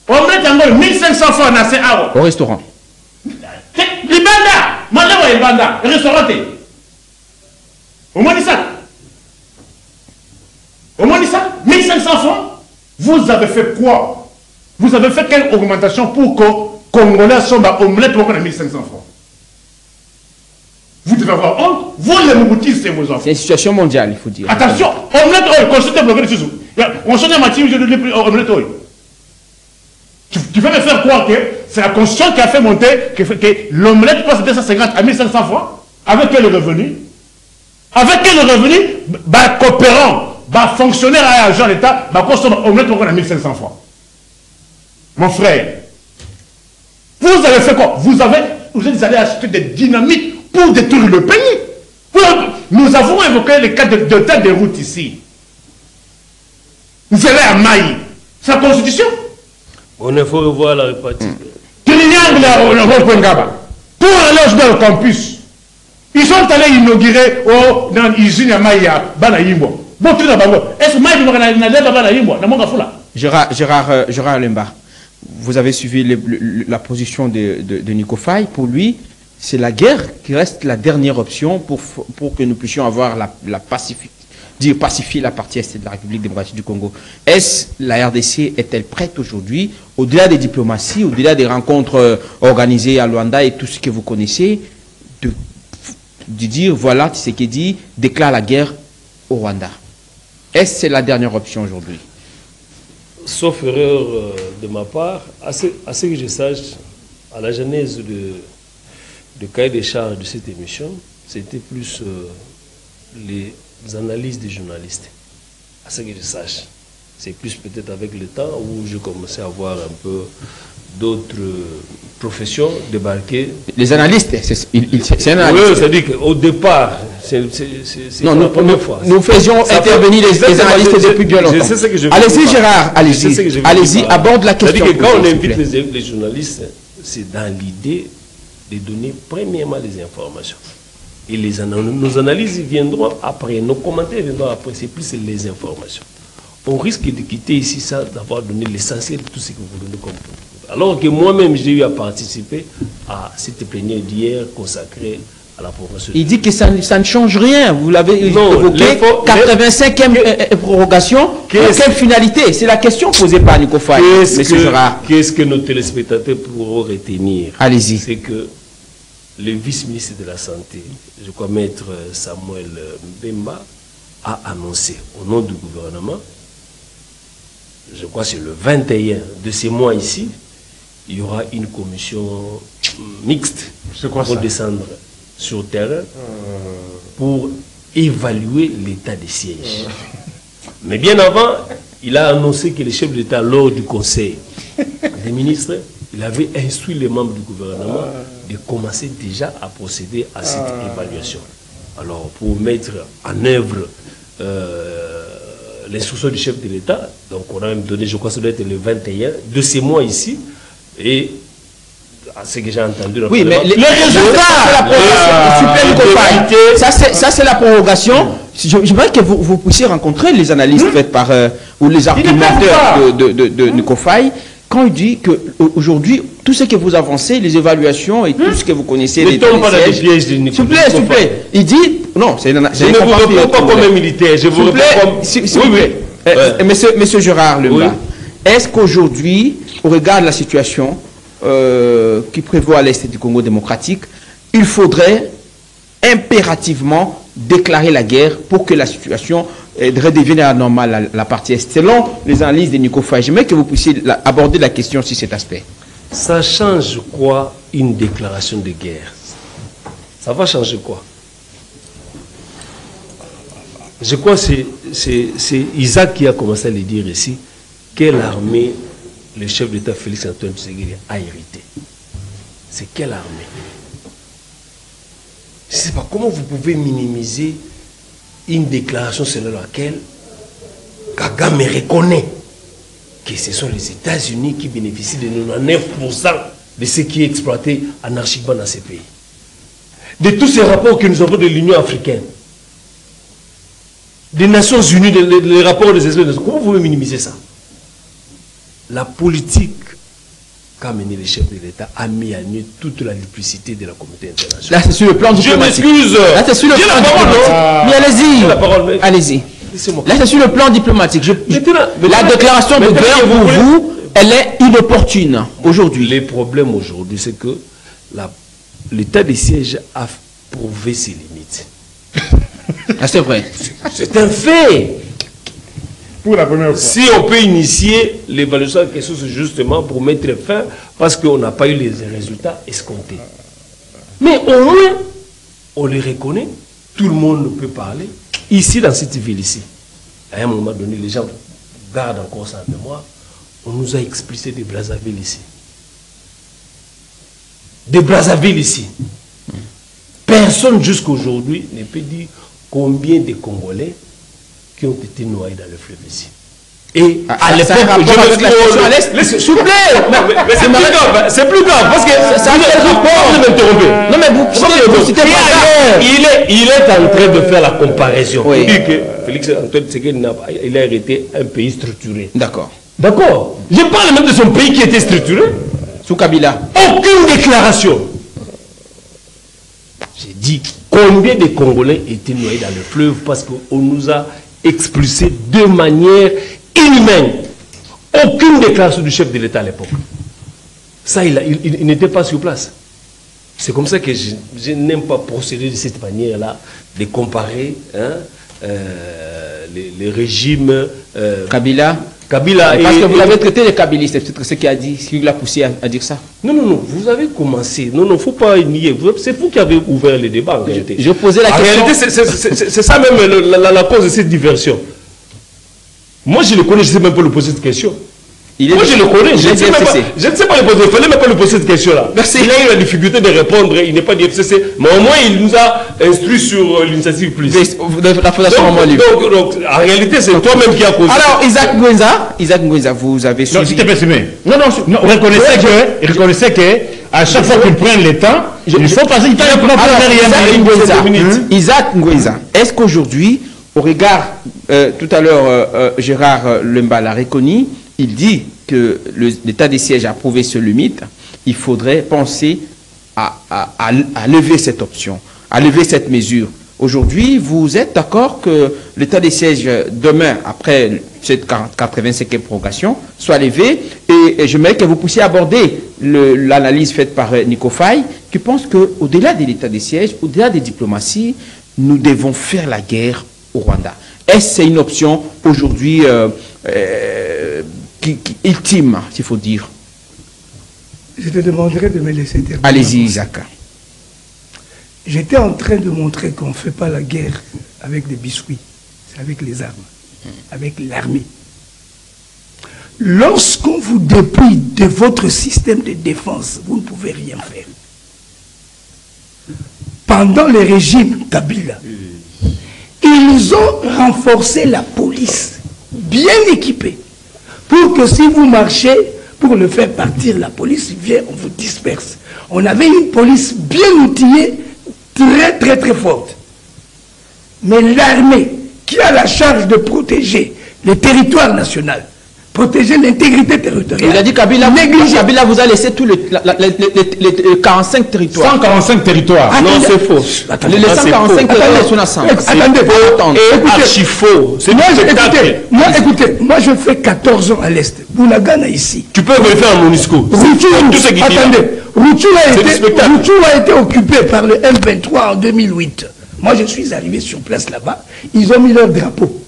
Omelette en 1500 francs, c'est à. Au restaurant. Libanda, mandez-moi Libanda, restaurant. Au moins ça. Au moins ça, 1500 francs. Vous avez fait quoi? Vous avez fait quelle augmentation pour que Congolais soient omelette pour qu'on ait 1500 francs? Vous devez avoir honte. Vous les Mouboutis, c'est vos enfants. C'est une situation mondiale, il faut dire. Attention, omelette, consultez le bloqué dessus. On sonne à Mathieu, je ne dis plus omelette. Tu veux me faire croire que c'est la Constitution qui a fait monter que l'omelette passe de 250 à 1500 francs? Avec quel revenu? Avec quel revenu? Coopérant, fonctionnaire à agent d'État, consomme omelette pour qu'on ait 1500 francs. Mon frère, vous avez fait quoi? Vous êtes allé acheter des dynamites pour détruire le pays. Nous avons évoqué les cas de tête de route ici. Vous allez à Maï. C'est la Constitution. On il faut revoir la répartition. Triangle pour aller dans le campus. Ils sont allés inaugurer dans l'usine à Maï à Banayimbo. Est-ce que Maï n'a pas Banayimbo? Gérard Lemba, vous avez suivi la position de Nico Faye. Pour lui, c'est la guerre qui reste la dernière option pour que nous puissions avoir pacifier la partie est de la République démocratique du Congo. Est-ce la RDC est-elle prête aujourd'hui, au-delà des diplomaties, au-delà des rencontres organisées à Luanda et tout ce que vous connaissez, de dire voilà, Tshisekedi déclare la guerre au Rwanda? Est-ce c'est la dernière option aujourd'hui? Sauf erreur de ma part, à ce que je sache, à la genèse de cahier des charges de cette émission, c'était plus les analyses des journalistes. À ce que je sache. C'est plus peut-être avec le temps où je commençais à voir un peu d'autres professions débarquer. Les analystes, c'est un analyste. Oui, c'est-à-dire qu'au départ, c'est la première fois. Nous faisions intervenir les analystes depuis bien longtemps. Allez-y Gérard, allez-y, aborde la question. C'est-à-dire que quand on invite les journalistes, c'est dans l'idée de donner premièrement les informations. Et nos analyses viendront après, nos commentaires viendront après, c'est plus les informations. On risque de quitter ici ça, d'avoir donné l'essentiel de tout ce que vous donnez comme propos. Alors que moi-même, j'ai eu à participer à cette plénière d'hier consacrée à la promotion. Il dit que ça ne change rien. Vous l'avez évoqué, 85e prorogation. Quelle finalité? C'est la question posée par Nico Faye, M. Gérard. Qu'est-ce que nos téléspectateurs pourront retenir? Allez-y. C'est que le vice-ministre de la Santé, je crois maître Samuel Mbemba, a annoncé au nom du gouvernement, je crois que c'est le 21 de ces mois ici, il y aura une commission mixte pour descendre sur le terrain pour évaluer l'état des sièges. Mais bien avant, il a annoncé que le chef de l'État, lors du conseil des ministres, il avait instruit les membres du gouvernement de commencer déjà à procéder à cette évaluation. Alors, pour mettre en œuvre l'instruction du chef de l'État, donc on a même donné, je crois que ça doit être le 21 de ces mois ici, et à ce que j'ai entendu... Oui, mais les résultats, ça c'est la prorogation. Je voudrais que vous puissiez rencontrer les analystes faites par, ou les argumenteurs de Nicofai, quand il dit qu'aujourd'hui, tout ce que vous avancez, les évaluations et tout ce que vous connaissez... Ne tombe pas dans les pièges de Nicofai. S'il vous plaît, il dit... Non, c'est... Je ne vous réponds pas comme un militaire, je vous réponds comme... Monsieur Gérard Lemba, est-ce qu'aujourd'hui, au regard de la situation qui prévaut à l'Est du Congo démocratique, il faudrait impérativement déclarer la guerre pour que la situation redevienne anormale la partie Est, selon les analyses de Nicofai? J'aimerais que vous puissiez aborder la question sur cet aspect. Ça change quoi une déclaration de guerre? Ça va changer quoi? Je crois que c'est Isaac qui a commencé à le dire ici, quelle armée le chef d'État Félix Antoine Tshisekedi a hérité. C'est quelle armée? Je ne sais pas comment vous pouvez minimiser une déclaration selon laquelle Kagame reconnaît que ce sont les États-Unis qui bénéficient de 99% de ce qui est exploité anarchiquement dans ces pays. De tous ces rapports que nous avons de l'Union africaine, des Nations Unies, les rapports des espèces, comment vous pouvez minimiser ça? La politique qu'a mené le chef de l'État a mis à nu toute la duplicité de la communauté internationale. Là, c'est sur le plan diplomatique. Je m'excuse. Là, c'est sur le plan diplomatique. Mais allez-y. Allez-y. Là, c'est sur le plan diplomatique. La déclaration de guerre, pour vous, elle est inopportune aujourd'hui. Le problème aujourd'hui, c'est que l'état des sièges a prouvé ses limites. Ah, c'est vrai. C'est un fait. Pour la première fois. Si on peut initier l'évaluation de question, c'est justement pour mettre fin, parce qu'on n'a pas eu les résultats escomptés. Mais au moins, on les reconnaît, tout le monde peut parler. Ici, dans cette ville ici, à un moment donné, les gens gardent encore ça en mémoire, on nous a expulsé de Brazzaville ici. De Brazzaville ici. Personne jusqu'à aujourd'hui ne peut dire combien de Congolais qui ont été noyés dans le fleuve ici. Et à l'époque, s'il vous plaît, c'est plus grave, parce que ça non mais vous citez il est en train de faire la comparaison. Il dit que Félix Antoine Tshisekedi il a hérité un pays structuré. D'accord. D'accord. Je parle même de son pays qui était structuré. Sous Kabila. Aucune déclaration. J'ai dit combien de Congolais étaient noyés dans le fleuve parce qu'on nous a expulsés de manière inhumaine. Aucune déclaration du chef de l'État à l'époque. Ça, il n'était pas sur place. C'est comme ça que je n'aime pas procéder de cette manière-là, de comparer les régimes... Kabila. Parce que vous avez traité les Kabilistes, c'est peut-être ce qui l'a poussé à dire ça. Non, vous avez commencé. Non, il ne faut pas nier. C'est vous qui avez ouvert le débat en réalité. Je posais la question. En réalité, c'est ça même la cause de cette diversion. Moi, je le connais, je ne sais même pas lui poser cette question. Moi, je le connais, je ne sais pas le poser. Il ne fallait même pas lui poser cette question-là. Il a eu la difficulté de répondre, il n'est pas du FCC, mais au moins, il nous a instruit sur l'initiative plus. Donc, en réalité, c'est toi-même qui as posé. Alors, Isaac Ngouenza, vous avez suivi. Non, s'il te plaît, non, reconnaissez que à chaque fois qu'ils prennent le temps, il faut passer du temps à Isaac Ngouenza, est-ce qu'aujourd'hui, au regard, tout à l'heure, Gérard Lemba l'a reconnu, il dit que l'état des sièges a prouvé ses limites, il faudrait penser à lever cette option, à lever cette mesure. Aujourd'hui, vous êtes d'accord que l'état des sièges, demain, après cette 85e prorogation, soit levé, et j'aimerais que vous puissiez aborder l'analyse faite par Nicofai, qui pense qu'au-delà de l'état des sièges, au-delà des diplomaties, nous devons faire la guerre au Rwanda. Est-ce que c'est une option aujourd'hui ultime, s'il faut dire? Je te demanderai de me laisser terminer. Allez-y, Isaac. J'étais en train de montrer qu'on ne fait pas la guerre avec des biscuits, c'est avec les armes, avec l'armée. Lorsqu'on vous dépouille de votre système de défense, vous ne pouvez rien faire. Pendant le régime Kabila, ils ont renforcé la police, bien équipée, pour que si vous marchez, pour le faire partir, la police vient, on vous disperse. On avait une police bien outillée, très très très forte. Mais l'armée, qui a la charge de protéger le territoire national, protéger l'intégrité territoriale. Il a dit Kabila vous a laissé tous les 45 territoires. 145 territoires. Ah, non, c'est faux. Attendez, les 145 territoires sont ensemble. Attendez, archi faux. Écoutez, moi je fais 14 ans à l'Est. Bounagana ici. Tu peux me faire un MONUSCO. Rutshuru a été occupé par le M23 en 2008. Moi je suis arrivé sur place là-bas. Ils ont mis leur drapeau.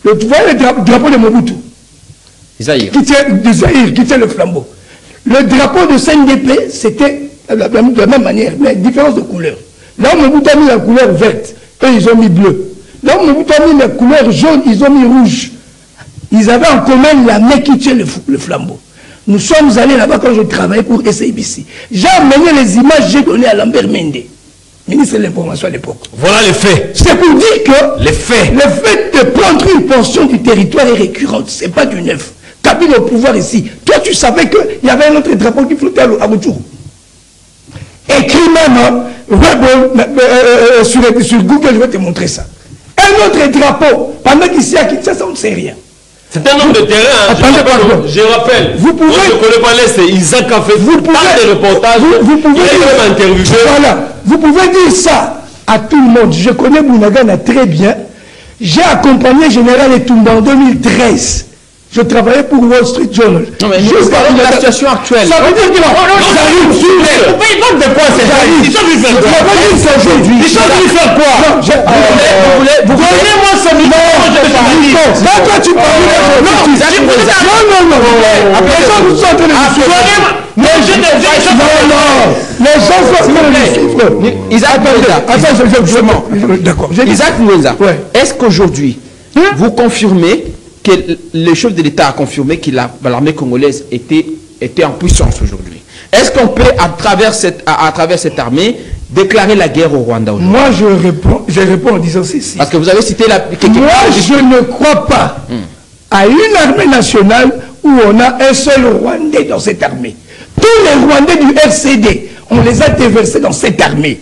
Vous voyez le drapeau de Mobutu? Zahir. Qui tient le flambeau. Le drapeau de CNDP, c'était de la même manière, mais différence de couleur. Là où Mobutu a mis la couleur verte, eux ils ont mis bleu. Là où Mobutu a mis la couleur jaune, ils ont mis rouge. Ils avaient en commun la main qui tient le flambeau. Nous sommes allés là-bas quand je travaillais pour SABC. J'ai amené les images, j'ai donné à Lambert Mende, ministre de l'Information à l'époque. Voilà les faits. C'est pour dire que les faits. Le fait de prendre une portion du territoire est récurrente, ce n'est pas du neuf. Kabila au pouvoir ici. Toi, tu savais qu'il y avait un autre drapeau qui flottait à Rutshuru. Écris même sur Google, je vais te montrer ça. Un autre drapeau, pendant qu'ici à Kinshasa, on ne sait rien. C'est un homme de terrain. Je rappelle. Vous pouvez. Moi, je ne connais pas l'Est. Isaac a fait tant de reportages. Vous pouvez même interviewé. Voilà. Vous pouvez dire ça à tout le monde. Je connais Bounagana très bien. J'ai accompagné Général Etumba en 2013. Je travaillais pour Wall Street Journal. Non, mais nous parlons de la situation actuelle. Ça veut dire que j'arrive sur le... Pourquoi il parle de quoi? Ils sont venus faire quoi? Ils sont venus faire quoi? Vous donnez-moi ce micro. Là, toi, tu parles. Non. Après ça, vous êtes en train de me suivre. Les gens sont en train de me suivre. Isaac Mouenza. D'accord. Isaac Mouenza, est-ce qu'aujourd'hui, vous confirmez que le chef de l'État a confirmé que l'armée congolaise était en puissance aujourd'hui? Est-ce qu'on peut, à travers cette armée, déclarer la guerre au Rwanda aujourd'hui? Moi, je réponds en disant ceci. Parce que vous avez cité la... Moi, je ne crois pas à une armée nationale où on a un seul Rwandais dans cette armée. Tous les Rwandais du RCD, on les a déversés dans cette armée.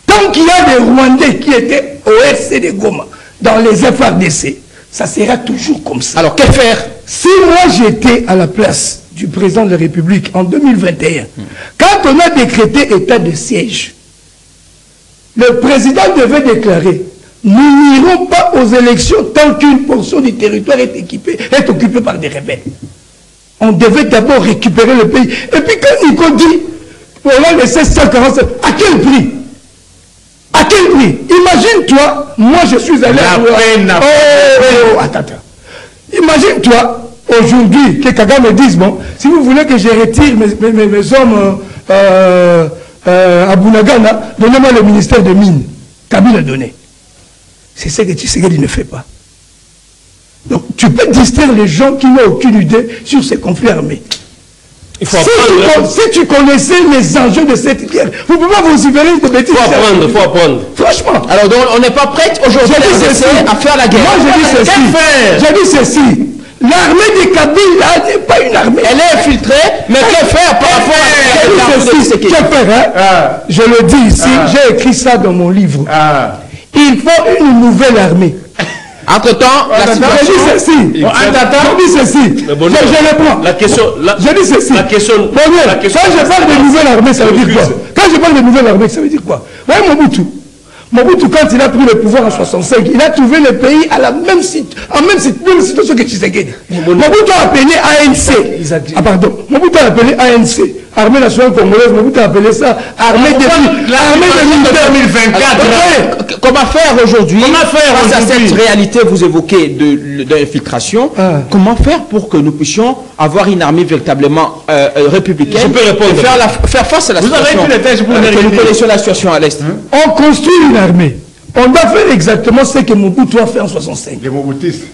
Tant qu'il y a des Rwandais qui étaient au RCD Goma, dans les FRDC, ça sera toujours comme ça. Alors, que faire? Si moi j'étais à la place du président de la République en 2021, quand on a décrété état de siège, le président devait déclarer: nous n'irons pas aux élections tant qu'une portion du territoire est occupée par des rebelles. On devait d'abord récupérer le pays. Et puis quand Nico dit, voilà les 1647, à quel prix? À quel prix? Imagine-toi, moi je suis allé à... Attends. Imagine-toi, aujourd'hui, que Kagame me dise, bon, si vous voulez que je retire mes hommes à Bounagana, donnez-moi le ministère de Mines. Kabila a donné. C'est ce que Tshisekedi ne fait pas. Donc, tu peux distraire les gens qui n'ont aucune idée sur ces conflits armés. Si tu connaissais les enjeux de cette guerre, vous ne pouvez pas vous souvenir de bêtises. Il faut apprendre. Franchement. Alors, donc, on n'est pas prêt aujourd'hui à faire la guerre. Moi, je dis ceci. L'armée de Kabila n'est pas une armée. Elle est infiltrée, mais que faire par rapport à ce que faire, je le dis ici, j'ai écrit ça dans mon livre. Il faut une nouvelle armée. Entre-temps, la situation... Je dis ceci. Je réponds. La question... Je dis ceci. La question... Quand je parle de nouvelle armée, ça veut dire quoi? Quand je parle de nouvelle armée, ça veut dire quoi? Vous voyez Mobutu, quand il a pris le pouvoir en 65, il a trouvé le pays à la même situation que Tshisekedi. Mobutu a appelé ANC. Mobutu a appelé ANC Armée nationale congolaise, vous appelez ça armée de militaires 2024. Comment faire aujourd'hui face à cette réalité, vous évoquez de l'infiltration, comment faire pour que nous puissions avoir une armée véritablement républicaine? Je peux répondre. Et faire face à la situation. Vous avez vu les thèses pour nous connaissons la situation à l'Est. On construit une armée. On doit faire exactement ce que Mobutu a fait en 65. Les Mobutistes.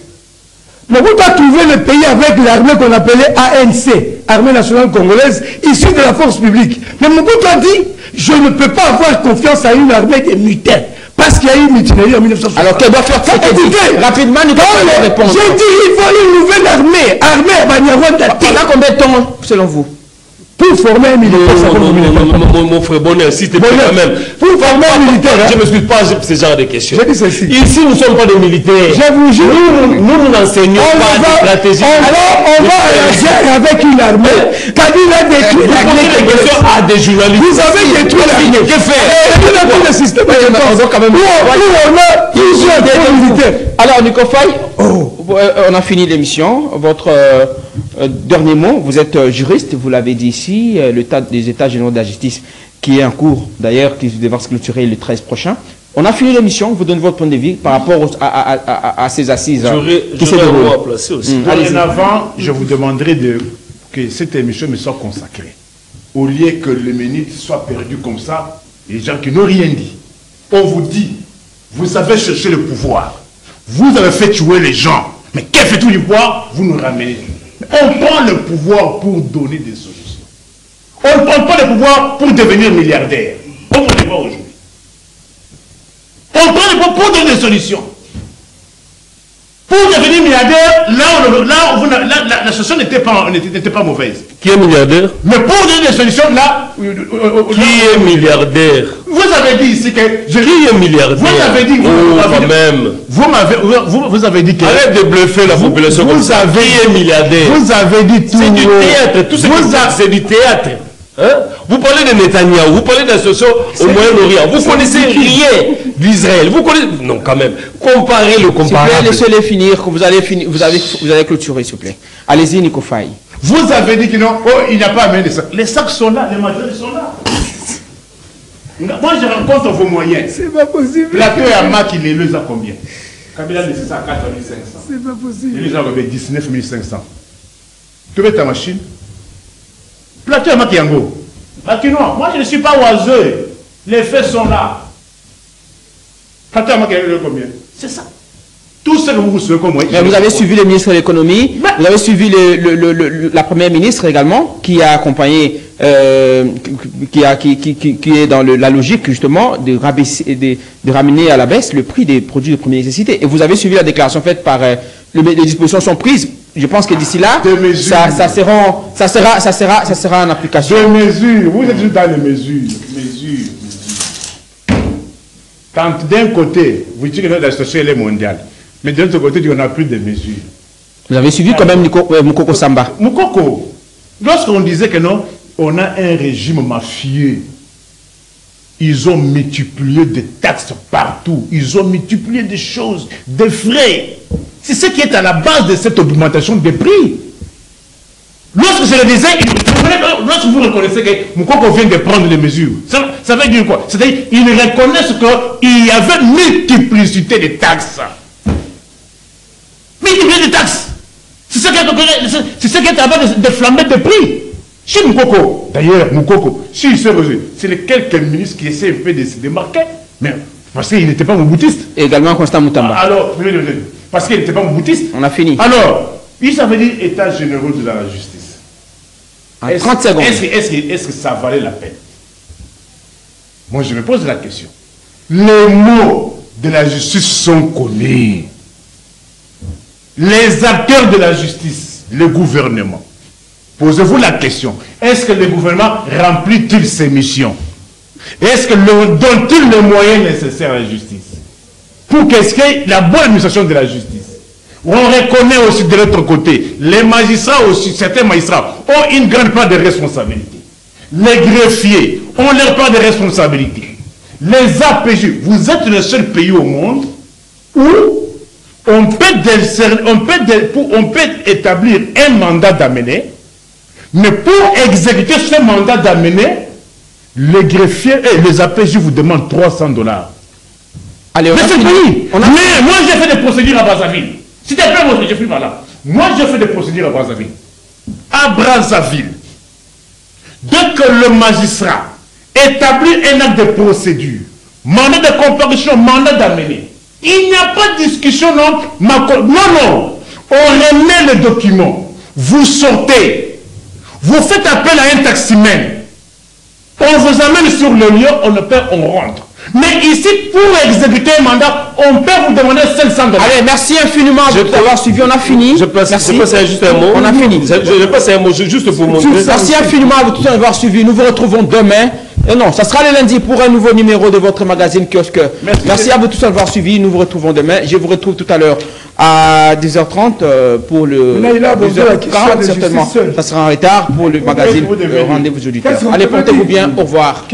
Mobutu a trouvé le pays avec l'armée qu'on appelait ANC, Armée nationale congolaise, issue de la force publique. Mais Mobutu a dit, je ne peux pas avoir confiance à une armée des mutins. Parce qu'il y a eu une mutinerie en 1960. Alors qu'elle doit faire rapidement, nous pouvons répondre. J'ai dit, il faut une nouvelle armée. Armée à Banyarwanda. Pendant combien de temps, selon vous? Pour former un militaire. Mon frère Bonheur, si tu es quand même. Pour former un militaire. Je ne me suis pas ce genre de questions. J'ai dit ceci. Ici, nous ne sommes pas des militaires. Je vous jure. Nous n'enseignons pas de stratégie. Alors, on va à la guerre avec une armée. Kabila a détruit la question à des journalistes. Vous avez détruit l'armée. Que faire? C'est le système de défense. Où on a plusieurs des militaires. Alors, Nico Faye, on a fini l'émission. Votre dernier mot, vous êtes juriste, vous l'avez dit ici, des États généraux de la justice qui est en cours, d'ailleurs, qui devra se clôturer le 13 prochain. On a fini l'émission, vous donnez votre point de vue par rapport à ces assises qui se déroulent. Dorénavant, je vous demanderai que cette émission me soit consacrée. Au lieu que les minutes soient perdues comme ça, les gens qui n'ont rien dit. On vous dit, vous avez cherché le pouvoir. Vous avez fait tuer les gens. Mais qu'est-ce que fait-il du pouvoir? Vous nous ramenez. On prend le pouvoir pour donner des solutions. On ne prend pas le pouvoir pour devenir milliardaire. On ne le fait pas aujourd'hui. On prend le pouvoir pour donner des solutions. Pour devenir milliardaire, la solution n'était pas mauvaise. Qui est milliardaire? Mais pour donner des solutions, là... Qui est milliardaire? Vous avez dit ici que... Qui est milliardaire? Vous avez dit... quand même. Vous avez dit que... Arrête de bluffer la population comme ça. Qui est milliardaire? Vous avez dit tout... C'est du théâtre. Tout ce que c'est du théâtre. Hein? Vous parlez de Netanyahou, vous parlez de la situation au Moyen-Orient, vous connaissez rien d'Israël, vous connaissez... Non, quand même, comparez le comparable. S'il vous plaît, laissez-les finir, que vous allez clôturer, s'il vous plaît. Allez-y, Nico Faye. Vous avez dit que non, il n'y a pas amené les sacs. Les sacs sont là, les matériels sont là. Moi, je rencontre vos moyens. C'est pas possible. Plateau et Amak, il les a combien? Kabila laissé ça à 4 500. C'est pas possible. Il les a enlevé 19 500. Tu veux ta machine? Plateau et Amak Yango. Bakinois, moi je ne suis pas oiseux. Les faits sont là. Plateau et Amak Yango, combien? C'est ça. Tout ce que vous savez comme moi. Mais vous avez suivi le ministre de l'économie, vous avez suivi la première ministre également, qui a accompagné, qui est dans la logique justement de ramener à la baisse le prix des produits de première nécessité. Et vous avez suivi la déclaration faite par les dispositions sont prises. Je pense que d'ici là, ça sera en application. Des mesures. Vous êtes juste dans les mesures. Quand d'un côté, vous dites que la situation est mondiale, mais de l'autre côté, on n'a plus de mesures. Vous avez suivi quand même Moukoko Samba. Moukoko, lorsqu'on disait que non, on a un régime mafieux. Ils ont multiplié des taxes partout. Ils ont multiplié des choses, des frais. C'est ce qui est à la base de cette augmentation des prix. Lorsque je le disais, lorsque vous reconnaissez que Moukoko vient de prendre des mesures, ça veut dire quoi? C'est-à-dire qu'ils reconnaissent qu'il y avait multiplicité de taxes. Multiplicité de taxes. C'est ce qui est à la base de flamber des prix. Chez Moukoko, d'ailleurs, Moukoko, s'il s'est reçu, c'est les quelques ministres qui essaient un peu de se démarquer, mais parce qu'il n'était pas moboutiste. Et également Constant Moutamba. Alors, parce qu'il n'était pas moboutiste. On a fini. Alors, il avait dit État généraux de la justice. En 30 secondes. Est-ce que ça valait la peine? Moi, je me pose la question. Les mots de la justice sont connus. Les acteurs de la justice, le gouvernement. Posez-vous la question. Est-ce que le gouvernement remplit-il ses missions? Est-ce que donne-t-il les moyens nécessaires à la justice? Pour qu'est-ce qu'il y ait la bonne administration de la justice? On reconnaît aussi de l'autre côté, les magistrats aussi, certains magistrats ont une grande part de responsabilité. Les greffiers ont leur part de responsabilité. Les APJ, vous êtes le seul pays au monde où on peut établir un mandat d'amener Mais pour exécuter ce mandat d'amener, les greffiers et les APJ vous demandent $300. Allez, mais c'est fini. Mais moi, j'ai fait des procédures à Brazzaville. S'il te plaît, moi, je suis par là. Moi, j'ai fait des procédures à Brazzaville. À Brazzaville, dès que le magistrat établit un acte de procédure, mandat de comparution, mandat d'amener, il n'y a pas de discussion, non. Non. On remet le document. Vous sortez. Vous faites appel à un taximène. On vous amène sur le lieu, on le paie, on rentre. Mais ici, pour exécuter un mandat, on peut vous demander $500. Allez, merci infiniment d'avoir suivi. On a fini. Je passe juste un mot. On a fini. Je passe un mot juste pour montrer. Merci infiniment à vous tous d'avoir suivi. Nous vous retrouvons demain. Non, ça sera le lundi pour un nouveau numéro de votre magazine Kiosque. Merci à vous tous d'avoir suivi. Nous vous retrouvons demain. Je vous retrouve tout à l'heure à 10h30 pour le... 10h40 certainement. Ça sera en retard pour le magazine Rendez-vous auditeurs. Allez, portez-vous bien. Au revoir.